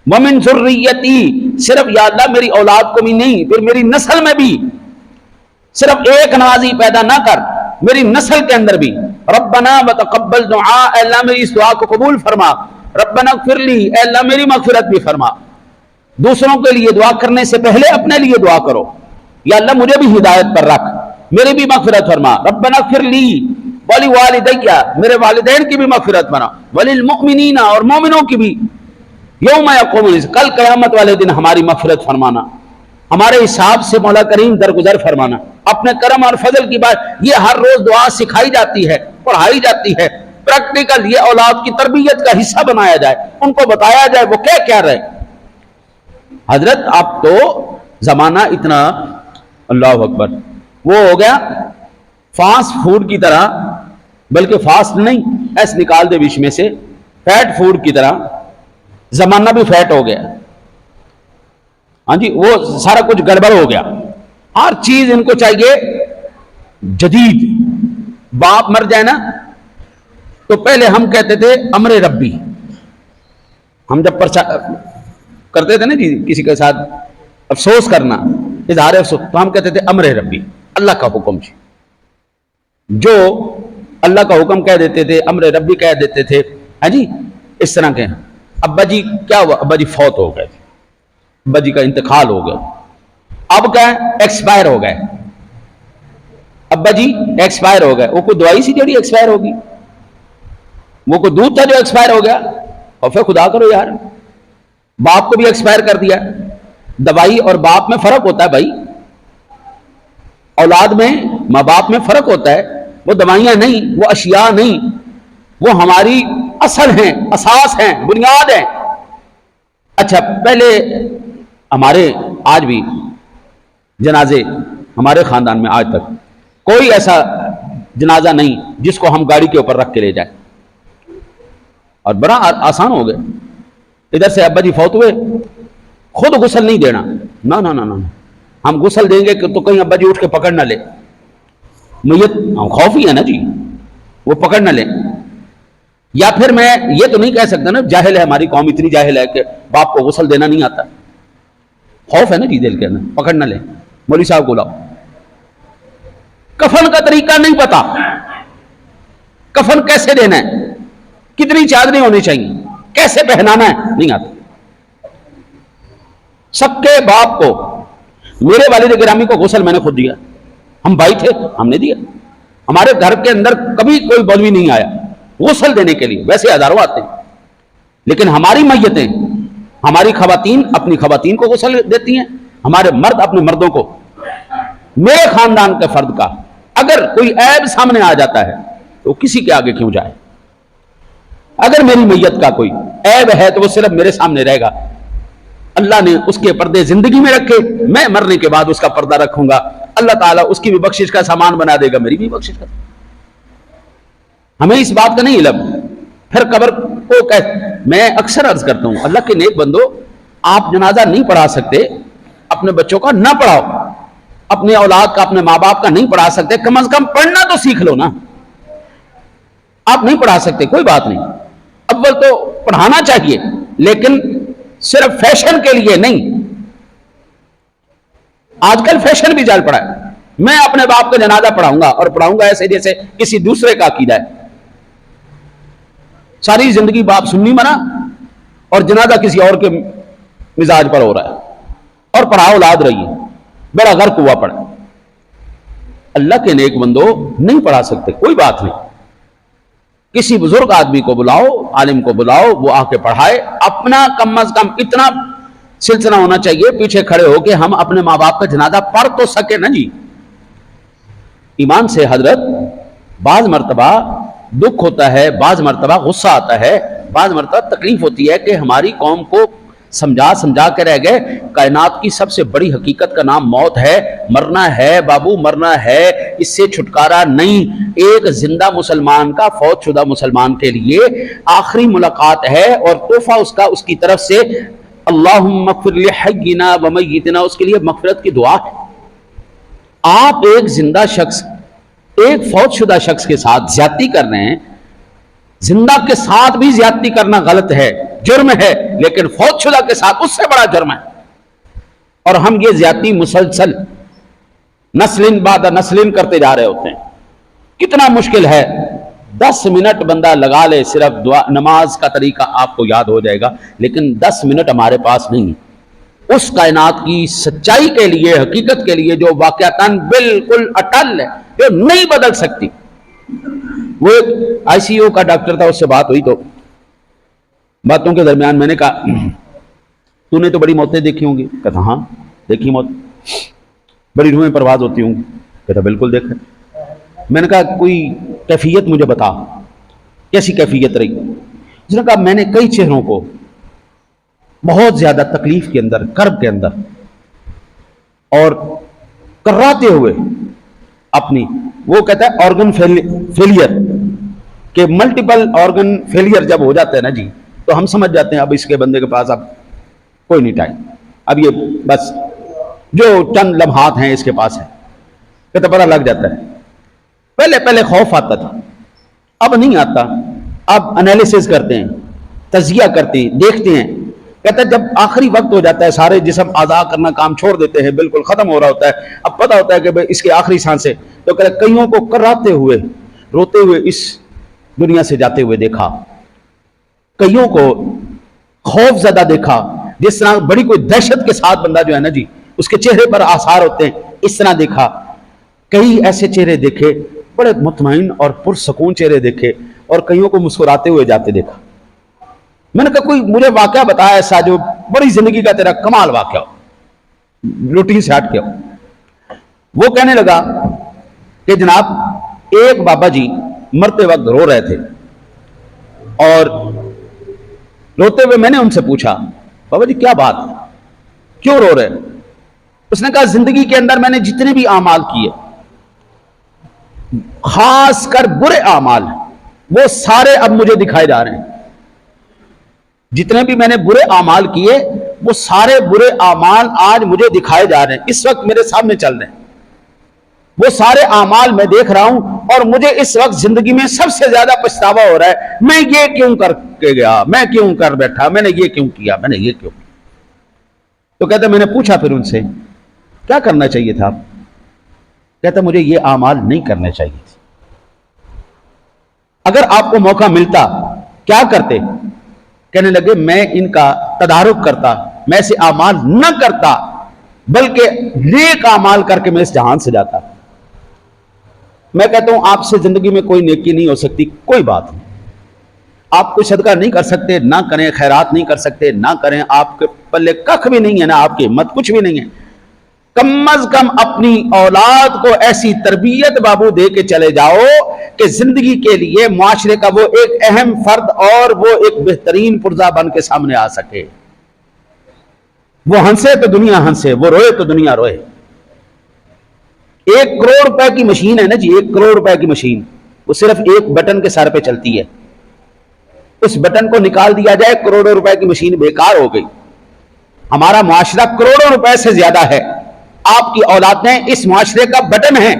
ومن ذریتی، صرف یا اللہ میری اولاد کو بھی نہیں، پھر میری نسل میں بھی صرف ایک نمازی پیدا نہ کر، میری نسل کے اندر بھی، ربنا وتقبل دعا، اے اللہ میری اس دعا کو قبول فرما، ربنا اغفر لی، اے اللہ میری مغفرت بھی فرما۔ دوسروں کے لیے دعا کرنے سے پہلے اپنے لیے دعا کرو، یا اللہ مجھے بھی ہدایت پر رکھ، میری بھی مغفرت فرما، ربنا اغفر لی ولوالدی، میرے والدین کی بھی مغفرت فرما، وللمؤمنین، اور مومنوں کی بھی، یوم یقوم الحساب، کل قیامت والے دن ہماری مغفرت فرمانا، ہمارے حساب سے مولا کریم درگزر فرمانا، اپنے کرم اور فضل کی بات، یہ ہر روز دعا سکھائی جاتی ہے، پڑھائی جاتی ہے، پریکٹیکل یہ اولاد کی تربیت کا حصہ بنایا جائے، ان کو بتایا جائے وہ کیا رہے۔ حضرت اب تو زمانہ اتنا، اللہ اکبر، وہ ہو گیا فاسٹ فوڈ کی طرح، بلکہ فاسٹ نہیں، ایس نکال دے بیچ میں سے، فیٹ فوڈ کی طرح زمانہ بھی فیٹ ہو گیا، ہاں جی، وہ سارا کچھ گڑبڑ ہو گیا، ہر چیز ان کو چاہیے جدید۔ باپ مر جائے نا تو پہلے ہم کہتے تھے امر ربی، ہم جب کرتے تھے نا جی کسی کے ساتھ افسوس کرنا، اظہار افسوس، تو ہم کہتے تھے امر ربی، اللہ کا حکم جی، جو اللہ کا حکم کہہ دیتے تھے، امر ربی کہہ دیتے تھے، ہاں جی، اس طرح کے۔ ابا جی کیا ہوا؟ ابا جی فوت ہو گئے، ابا جی کا انتقال ہو گیا، اب کیا ایکسپائر ہو گئے، ابا جی ایکسپائر ہو گئے، وہ کوئی دوائی سی جڑی ایکسپائر ہوگی، وہ کوئی دودھ تھا جو ایکسپائر ہو گیا؟ اور پھر خدا کرو یار، باپ کو بھی ایکسپائر کر دیا۔ دوائی اور باپ میں فرق ہوتا ہے بھائی، اولاد میں ماں باپ میں فرق ہوتا ہے، وہ دوائیاں نہیں، وہ اشیاء نہیں، وہ ہماری اصل ہیں، اساس ہیں، بنیاد ہیں۔ اچھا، پہلے ہمارے آج بھی جنازے ہمارے خاندان میں آج تک کوئی ایسا جنازہ نہیں جس کو ہم گاڑی کے اوپر رکھ کے لے جائیں، اور بڑا آسان ہو گیا۔ ادھر سے ابا جی فوت ہوئے، خود غسل نہیں دینا، نہ ہم غسل دیں گے کہ تو کہیں ابا جی اٹھ کے پکڑ نہ لے، میت خوف ہی ہے نا جی، وہ پکڑ نہ لے۔ یا پھر میں یہ تو نہیں کہہ سکتا نا، جاہل ہے ہماری قوم، اتنی جاہل ہے کہ باپ کو غسل دینا نہیں آتا، خوف ہے نا جی دل کے اندر، پکڑ نہ لے، مولوی صاحب کو لاؤ۔ کفن کا طریقہ نہیں پتا، کفن کیسے دینا ہے، کتنی چادریں ہونی چاہیے، کیسے پہنانا ہے، نہیں آتا۔ سب کے باپ کو، میرے والد گرامی کو غسل میں نے خود دیا، ہم بھائی تھے ہم نے دیا، ہمارے گھر کے اندر کبھی کوئی مولوی نہیں آیا غسل دینے کے لیے، ویسے ہزاروں آتے ہیں، لیکن ہماری میتیں، ہماری خواتین اپنی خواتین کو غسل دیتی ہیں، ہمارے مرد اپنے مردوں کو۔ میرے خاندان کے فرد کا اگر کوئی عیب سامنے آ جاتا ہے تو کسی کے آگے کیوں جائے؟ اگر میری میت کا کوئی عیب ہے تو وہ صرف میرے سامنے رہے گا، اللہ نے اس کے پردے زندگی میں رکھے، میں مرنے کے بعد اس کا پردہ رکھوں گا، اللہ تعالیٰ اس کی بھی بخشش کا سامان بنا دے گا، میری بھی بخشش کا۔ ہمیں اس بات کا نہیں علم، پھر قبر کو میں اکثر عرض کرتا ہوں، اللہ کے نیک بندو، آپ جنازہ نہیں پڑھا سکتے، اپنے بچوں کا نہ پڑھاؤ، اپنے اولاد کا، اپنے ماں باپ کا نہیں پڑھا سکتے، کم از کم پڑھنا تو سیکھ لو نا۔ آپ نہیں پڑھا سکتے کوئی بات نہیں، اول تو پڑھانا چاہیے، لیکن صرف فیشن کے لیے نہیں۔ آج کل فیشن بھی جال پڑا ہے، میں اپنے باپ کا جنازہ پڑھاؤں گا، اور پڑھاؤں گا ایسے جیسے کسی دوسرے کا عقیدہ ہے۔ ساری زندگی باپ سنی منا اور جنازہ کسی اور کے مزاج پر ہو رہا ہے، اور پڑھا اولاد رہی ہے، بڑا غرق ہوا پڑا۔ اللہ کے نیک بندو نہیں پڑھا سکتے کوئی بات نہیں، کسی بزرگ آدمی کو بلاؤ، عالم کو بلاؤ، وہ آ کے پڑھائے، اپنا کم از کم اتنا سلسلہ ہونا چاہیے پیچھے کھڑے ہو کے ہم اپنے ماں باپ کا جنازہ پڑھ تو سکے نا جی۔ ایمان سے حضرت، بعض مرتبہ دکھ ہوتا ہے، بعض مرتبہ غصہ آتا ہے، بعض مرتبہ تکلیف ہوتی ہے کہ ہماری قوم کو سمجھا کے رہ گئے کائنات کی سب سے بڑی حقیقت کا نام موت ہے، مرنا ہے بابو، مرنا ہے، اس سے چھٹکارا نہیں۔ ایک زندہ مسلمان کا فوت شدہ مسلمان کے لیے آخری ملاقات ہے، اور تحفہ اس کی طرف سے اللہم اغفر لحینا و میتنا، اس کے لیے مغفرت کی دعا ہے۔ آپ ایک زندہ شخص، ایک فوت شدہ شخص کے ساتھ زیادتی کر رہے ہیں۔ زندہ کے ساتھ بھی زیادتی کرنا غلط ہے، جرم ہے، لیکن فوت شدہ کے ساتھ اس سے بڑا جرم ہے، اور ہم یہ زیادتی مسلسل نسل بعد نسل کرتے جا رہے ہوتے ہیں۔ کتنا مشکل ہے، 10 منٹ بندہ لگا لے، صرف دعا نماز کا طریقہ آپ کو یاد ہو جائے گا، لیکن 10 منٹ ہمارے پاس نہیں۔ اس کائنات کی سچائی کے لیے، حقیقت کے لیے جو واقعتاً بالکل اٹل ہے، جو نہیں بدل سکتی۔ وہ ایک آئی سی یو کا ڈاکٹر تھا، اس سے بات ہوئی تو باتوں کے درمیان میں نے کہا تو نے تو بڑی موتیں دیکھی ہوں گی؟ کہتا ہاں دیکھی موت، بڑی روحیں پرواز ہوتی ہوں گی؟ کہتا بالکل دیکھا۔ میں نے کہا کوئی کیفیت مجھے بتا، کیسی کیفیت رہی؟ اس نے کہا میں نے کئی چہروں کو بہت زیادہ تکلیف کے اندر، کرب کے اندر، اور کراتے ہوئے اپنی، وہ کہتا ہے آرگن فیلئر، کہ ملٹیپل آرگن فیلئر جب ہو جاتا ہے نا جی، تو ہم سمجھ جاتے ہیں اب اس کے بندے کے پاس اب کوئی نہیں ٹائم، اب یہ بس جو چند لمحات ہیں اس کے پاس ہے۔ کہتا پتہ لگ جاتا ہے۔ پہلے خوف آتا تھا، اب نہیں آتا، اب انالیسس کرتے ہیں، تجزیہ کرتے ہیں، دیکھتے ہیں۔ کہتا ہے جب آخری وقت ہو جاتا ہے، سارے جسم اعضاء کرنا کام چھوڑ دیتے ہیں، بالکل ختم ہو رہا ہوتا ہے، اب پتہ ہوتا ہے کہ اس کے آخری سانس ہے، تو کہتا ہے کئیوں کو کراتے ہوئے، روتے ہوئے اس دنیا سے جاتے ہوئے دیکھا، کئیوں کو خوف زدہ دیکھا، جس طرح بڑی کوئی دہشت کے ساتھ بندہ جو ہے نا جی، اس کے چہرے پر آثار ہوتے ہیں، اس طرح دیکھا۔ کئی ایسے چہرے دیکھے، بڑے مطمئن اور پرسکون چہرے دیکھے، اور کئیوں کو مسکراتے ہوئے جاتے دیکھا۔ میں نے کہا کوئی مجھے واقعہ بتایا ایسا جو بڑی زندگی کا تیرا کمال واقعہ ہو، روٹین سے ہٹ کے ہو۔ وہ کہنے لگا کہ جناب ایک بابا جی مرتے وقت رو رہے تھے، اور روتے ہوئے میں نے ان سے پوچھا بابا جی کیا بات ہے، کیوں رو رہے؟ اس نے کہا زندگی کے اندر میں نے جتنے بھی اعمال کیے، خاص کر برے اعمال، وہ سارے اب مجھے دکھائے جا رہے ہیں۔ جتنے بھی میں نے برے اعمال کیے، وہ سارے برے اعمال آج مجھے دکھائے جا رہے ہیں، اس وقت میرے سامنے چل رہے ہیں۔ وہ سارے اعمال میں دیکھ رہا ہوں، اور مجھے اس وقت زندگی میں سب سے زیادہ پچھتاوا ہو رہا ہے، میں یہ کیوں کر کے گیا، میں کیوں کر بیٹھا، میں نے یہ کیوں کیا، میں نے یہ کیوں کیا۔ تو کہتا میں نے پوچھا پھر ان سے کیا کرنا چاہیے تھا؟ کہتا مجھے یہ اعمال نہیں کرنے چاہیے تھے، اگر آپ کو موقع ملتا کیا کرتے؟ کہنے لگے میں ان کا تدارک کرتا، میں ایسے اعمال نہ کرتا، بلکہ نیک اعمال کر کے میں اس جہان سے جاتا۔ میں کہتا ہوں آپ سے زندگی میں کوئی نیکی نہیں ہو سکتی، کوئی بات نہیں، آپ کوئی صدقہ نہیں کر سکتے، نہ کریں، خیرات نہیں کر سکتے، نہ کریں، آپ کے پلے کخ بھی نہیں ہے، نہ آپ کی ہمت کچھ بھی نہیں ہے۔ کم از کم اپنی اولاد کو ایسی تربیت بابو دے کے چلے جاؤ کہ زندگی کے لیے معاشرے کا وہ ایک اہم فرد اور وہ ایک بہترین پرزہ بن کے سامنے آ سکے۔ وہ ہنسے تو دنیا ہنسے، وہ روئے تو دنیا روئے۔ 1 کروڑ روپے کی مشین ہے نا جی، 1 کروڑ روپے کی مشین، وہ صرف ایک بٹن کے سر پہ چلتی ہے۔ اس بٹن کو نکال دیا جائے، کروڑوں روپے کی مشین بیکار ہو گئی۔ ہمارا معاشرہ کروڑوں روپے سے زیادہ ہے، آپ کی اولادیں اس معاشرے کا بٹن ہیں۔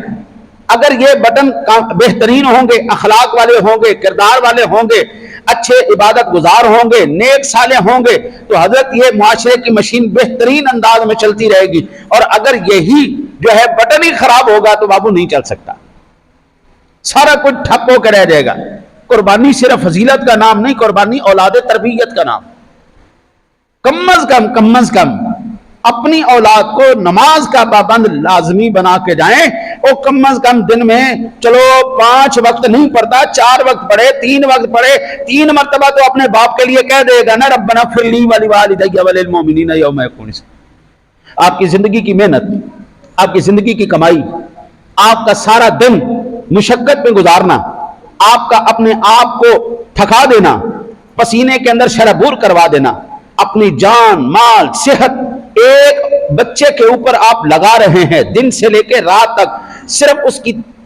اگر یہ بٹن بہترین ہوں گے، اخلاق والے ہوں گے، کردار والے ہوں گے، اچھے عبادت گزار ہوں گے، نیک صالح ہوں گے، تو حضرت یہ معاشرے کی مشین بہترین انداز میں چلتی رہے گی۔ اور اگر یہی جو ہے بٹن ہی خراب ہوگا تو بابو نہیں چل سکتا، سارا کچھ ٹھپ ہو کے رہ جائے گا۔ قربانی صرف فضیلت کا نام نہیں، قربانی اولاد تربیت کا نام۔ کم از کم اپنی اولاد کو نماز کا پابند لازمی بنا کے جائیں، اور کم از کم دن میں چلو 5 وقت نہیں پڑھتا، 4 وقت پڑھے، 3 وقت پڑھے، 3 مرتبہ تو اپنے باپ کے لیے کہہ دے گا نا ربنا اغفر لی ولوالدی وللمؤمنین یوم یقوم الحساب۔ آپ کی زندگی کی محنت، آپ کی زندگی کی کمائی، آپ کا سارا دن مشقت میں گزارنا، آپ کا اپنے آپ کو تھکا دینا، پسینے کے اندر شرابور کروا دینا، اپنی جان مال صحت ایک بچے کے اوپر آپ لگا رہے ہیں، دن سے لے کے رات تک صرف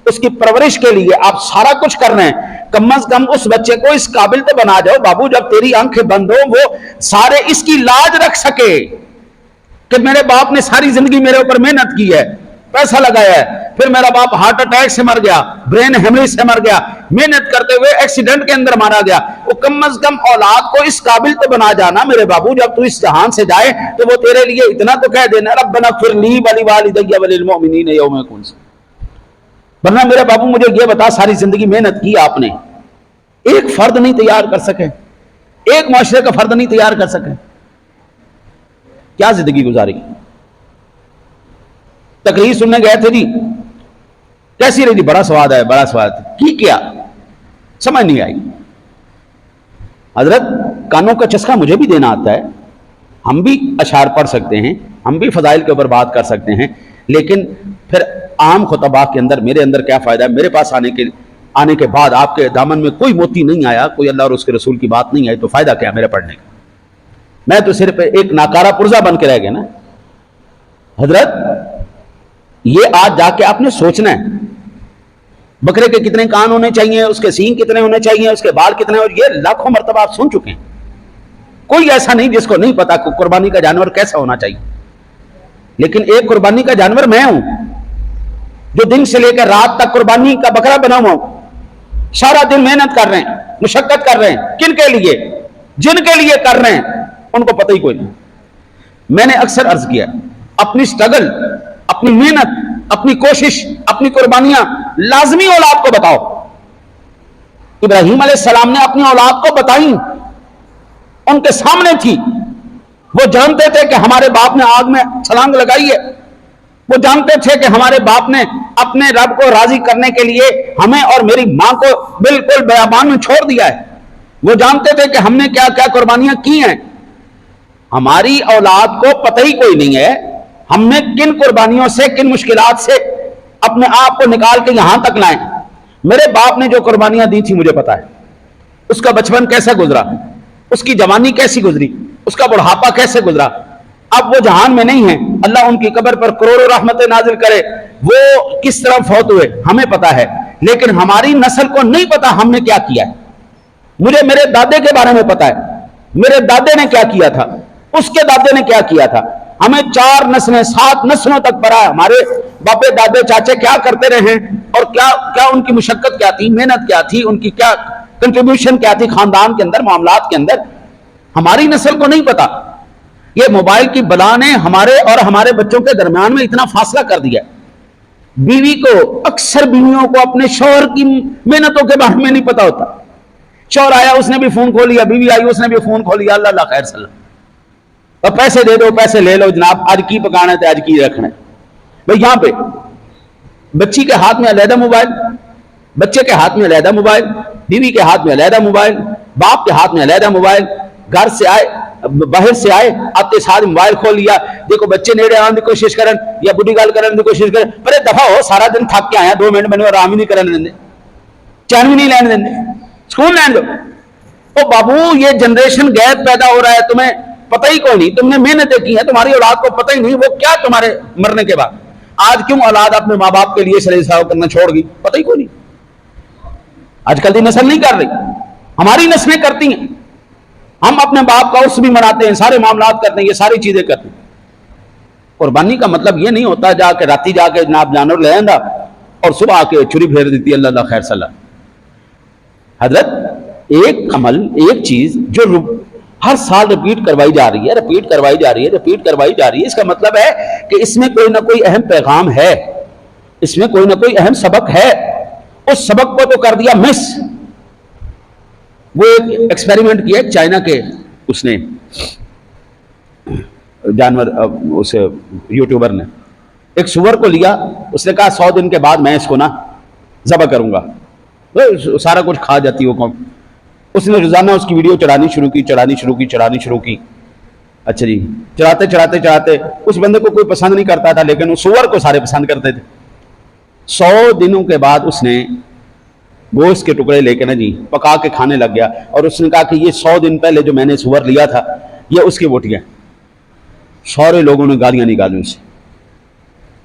اس کی پرورش کے لیے آپ سارا کچھ کر رہے ہیں، کم از کم اس بچے کو اس قابل تو بنا جاؤ بابو جب تیری آنکھیں بند ہو وہ سارے اس کی لاج رکھ سکے کہ میرے باپ نے ساری زندگی میرے اوپر محنت کی ہے، پیسہ لگایا ہے، پھر میرا باپ ہارٹ اٹیک سے مر گیا، برین ہیمریج سے مر گیا، محنت کرتے ہوئے ایکسیڈنٹ کے اندر مارا گیا، وہ کم از کم اولاد کو اس قابل تو بنا جانا میرے بابو جب تو اس جہان سے جائے تو وہ تیرے لیے اتنا تو کہہ دینا ربنا اغفر لی ولوالدی وللمؤمنین یوم یقوم الحساب۔ ورنہ میرے بابو مجھے یہ بتا ساری زندگی محنت کی آپ نے، ایک فرد نہیں تیار کر سکے، ایک معاشرے کا فرد نہیں تیار کر سکے، کیا زندگی گزاری؟ تقریر سننے گئے تھے جی، کیسی رہی جی؟ بڑا سواد ہے، بڑا سواد کی کیا سمجھ نہیں آئی۔ حضرت کانوں کا چسکا مجھے بھی دینا آتا ہے، ہم بھی اشعار پڑھ سکتے ہیں، ہم بھی فضائل کے اوپر بات کر سکتے ہیں، لیکن پھر عام خطبہ کے اندر میرے اندر کیا فائدہ ہے؟ میرے پاس آنے کے بعد آپ کے دامن میں کوئی موتی نہیں آیا، کوئی اللہ اور اس کے رسول کی بات نہیں آئی، تو فائدہ کیا میرے پڑھنے کا؟ میں تو صرف ایک ناکارہ پرزہ بن کے رہ گیا نا۔ حضرت یہ آج جا کے آپ نے سوچنا ہے بکرے کے کتنے کان ہونے چاہیے، اس کے سینگ کتنے ہونے چاہیے، اس کے بال کتنے، اور یہ لاکھوں مرتبہ آپ سن چکے ہیں، کوئی ایسا نہیں جس کو نہیں پتا کہ قربانی کا جانور کیسا ہونا چاہیے، لیکن ایک قربانی کا جانور میں ہوں جو دن سے لے کر رات تک قربانی کا بکرا بنا ہوا ہوں، سارا دن محنت کر رہے ہیں، مشقت کر رہے ہیں، کن کے لیے؟ جن کے لیے کر رہے ہیں ان کو پتہ ہی کوئی نہیں۔ میں نے اکثر عرض کیا اپنی سٹرگل، اپنی محنت، اپنی کوشش، اپنی قربانیاں لازمی اولاد کو بتاؤ۔ ابراہیم علیہ السلام نے اپنی اولاد کو بتائیں، ان کے سامنے تھی، وہ جانتے تھے کہ ہمارے باپ نے آگ میں چھلانگ لگائی ہے، وہ جانتے تھے کہ ہمارے باپ نے اپنے رب کو راضی کرنے کے لیے ہمیں اور میری ماں کو بالکل بیابان میں چھوڑ دیا ہے، وہ جانتے تھے کہ ہم نے کیا کیا قربانیاں کی ہیں۔ ہماری اولاد کو پتہ ہی کوئی نہیں ہے ہم نے کن قربانیوں سے، کن مشکلات سے اپنے آپ کو نکال کے یہاں تک لائیں۔ میرے باپ نے جو قربانیاں دی تھی مجھے پتا ہے، اس کا بچپن کیسا گزرا، اس کی جوانی کیسی گزری، اس کا بڑھاپا کیسے گزرا۔ اب وہ جہان میں نہیں ہیں، اللہ ان کی قبر پر کروڑوں رحمتیں نازل کرے، وہ کس طرح فوت ہوئے ہمیں پتا ہے، لیکن ہماری نسل کو نہیں پتا ہم نے کیا کیا ہے۔ مجھے میرے دادے کے بارے میں پتا ہے، میرے دادے نے کیا کیا تھا، اس کے دادے نے کیا کیا تھا، ہمیں 4 نسلیں 7 نسلوں تک پڑا ہے، ہمارے باپے دادے چاچے کیا کرتے رہے اور کیا ان کی مشقت کیا تھی، محنت کیا تھی، ان کی کیا کنٹریبیوشن کیا تھی خاندان کے اندر، معاملات کے اندر۔ ہماری نسل کو نہیں پتا۔ یہ موبائل کی بلا نے ہمارے اور ہمارے بچوں کے درمیان میں اتنا فاصلہ کر دیا۔ بیوی کو، اکثر بیویوں کو اپنے شوہر کی محنتوں کے بارے میں نہیں پتا ہوتا۔ شوہر آیا اس نے بھی فون کھول لیا، بیوی آئی اس نے بھی فون کھول لیا، اللہ خیر صلی اللہ، اور پیسے دے دو، پیسے لے لو جناب، آج کی پکانا ہے آج کی رکھنا ہے۔ بھئی یہاں پہ بچی کے ہاتھ میں علیحدہ موبائل، بچے کے ہاتھ میں علیحدہ موبائل، بیوی کے ہاتھ میں علیحدہ موبائل، باپ کے ہاتھ میں علیحدہ موبائل، گھر سے آئے، باہر سے آئے، آتے ساتھ موبائل کھول لیا، دیکھو بچے نیڑے آنے کی کوشش کریں یا بڑی گال کرنے کی کوشش کریں، پر دفعہ ہو، سارا دن تھک کے آیا، 2 منٹ میں آرام ہی نہیں کرنے دیں، چین بھی نہیں لینے دیں، سکون لینے دو۔ او بابو یہ جنریشن گیپ پیدا ہو رہا ہے، تمہیں پتہ ہی کوئی نہیں، تم نے محنتیں کی ہیں، تمہاری اولاد کو پتہ ہی نہیں وہ کیا تمہارے مرنے کے بعد۔ آج کیوں اولاد اپنے ماں باپ کے لیے سلیسہ کرنا چھوڑ گئی؟ پتہ ہی کوئی نہیں۔ آج کل دی نسل نہیں کر رہی، ہماری نسلیں کرتی ہیں۔ ہم اپنے باپ کا عرس بھی مناتے ہیں، سارے معاملات کرتے ہیں، یہ ساری چیزیں کرتے ہیں۔ قربانی کا مطلب یہ نہیں ہوتا جا کے راتی جا کے جناب جانور لے آندا اور صبح آ کے چھری پھیر دیتی اللہ خیر صلی اللہ۔ حضرت ایک عمل، ایک چیز جو ہر سال ریپیٹ کروائی جا رہی ہے، ریپیٹ کروائی جا رہی ہے، ریپیٹ کروائی جا رہی ہے، اس کا مطلب ہے کہ اس میں کوئی نہ کوئی اہم پیغام ہے، اس میں کوئی نہ کوئی اہم سبق ہے۔ اس سبق کو تو کر دیا مس۔ وہ ایک ایکسپیریمنٹ کیا چائنا کے اس نے جانور، اس یوٹیوبر نے ایک سور کو لیا، اس نے کہا 100 دن کے بعد میں اس کو نا ذبح کروں گا، سارا کچھ کھا جاتی وہ قوم۔ اس نے روزانہ اس کی ویڈیو چڑھانی شروع کی۔ اچھا جی، چڑھاتے اس بندے کو کوئی پسند نہیں کرتا تھا، لیکن اس سور کو سارے پسند کرتے تھے۔ 100 دنوں کے بعد اس نے گوشت کے ٹکڑے لے کے نا جی پکا کے کھانے لگ گیا، اور اس نے کہا کہ یہ 100 دن پہلے جو میں نے سور لیا تھا یہ اس کی بوٹیاں۔ سارے لوگوں نے گالیاں نکالی ان سے،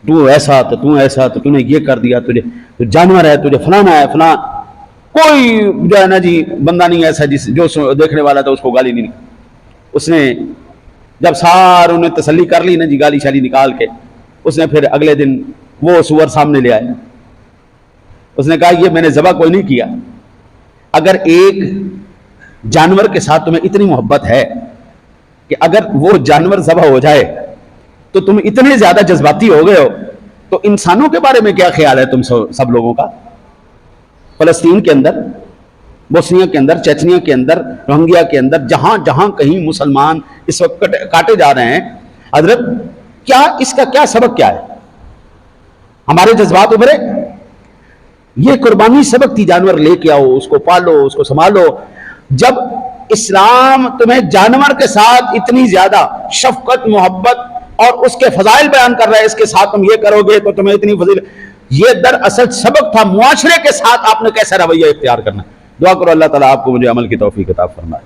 تو ایسا تو ایسا تو نے یہ کر دیا، تجھے تو جانور ہے، تجھے فلانا ہے فلاں۔ کوئی جو ہے نا جی بندہ نہیں ایسا جو دیکھنے والا تھا اس کو گالی نہیں۔ اس نے جب ساروں نے تسلی کر لی نا جی گالی شالی نکال کے، اس نے پھر اگلے دن وہ سور سامنے لے آیا۔ اس نے کہا یہ میں نے ذبح کوئی نہیں کیا۔ اگر ایک جانور کے ساتھ تمہیں اتنی محبت ہے کہ اگر وہ جانور ذبح ہو جائے تو تم اتنے زیادہ جذباتی ہو گئے ہو، تو انسانوں کے بارے میں کیا خیال ہے تم سب لوگوں کا؟ فلسطین کے اندر، بوسنیا کے اندر، چیچنیا کے اندر، روہنگیا کے اندر، جہاں جہاں کہیں مسلمان اس وقت کاٹے جا رہے ہیں، حضرت کیا اس کا کیا سبب کیا ہے؟ ہمارے جذبات ابھرے؟ یہ قربانی سبق تھی، جانور لے کے آؤ، اس کو پالو، اس کو سنبھالو۔ جب اسلام تمہیں جانور کے ساتھ اتنی زیادہ شفقت، محبت اور اس کے فضائل بیان کر رہا ہے، اس کے ساتھ تم یہ کرو گے تو تمہیں اتنی فضیلت، یہ دراصل سبق تھا معاشرے کے ساتھ آپ نے کیسا رویہ اختیار کرنا۔ دعا کرو اللہ تعالیٰ آپ کو مجھے عمل کی توفیق عطا فرمائے۔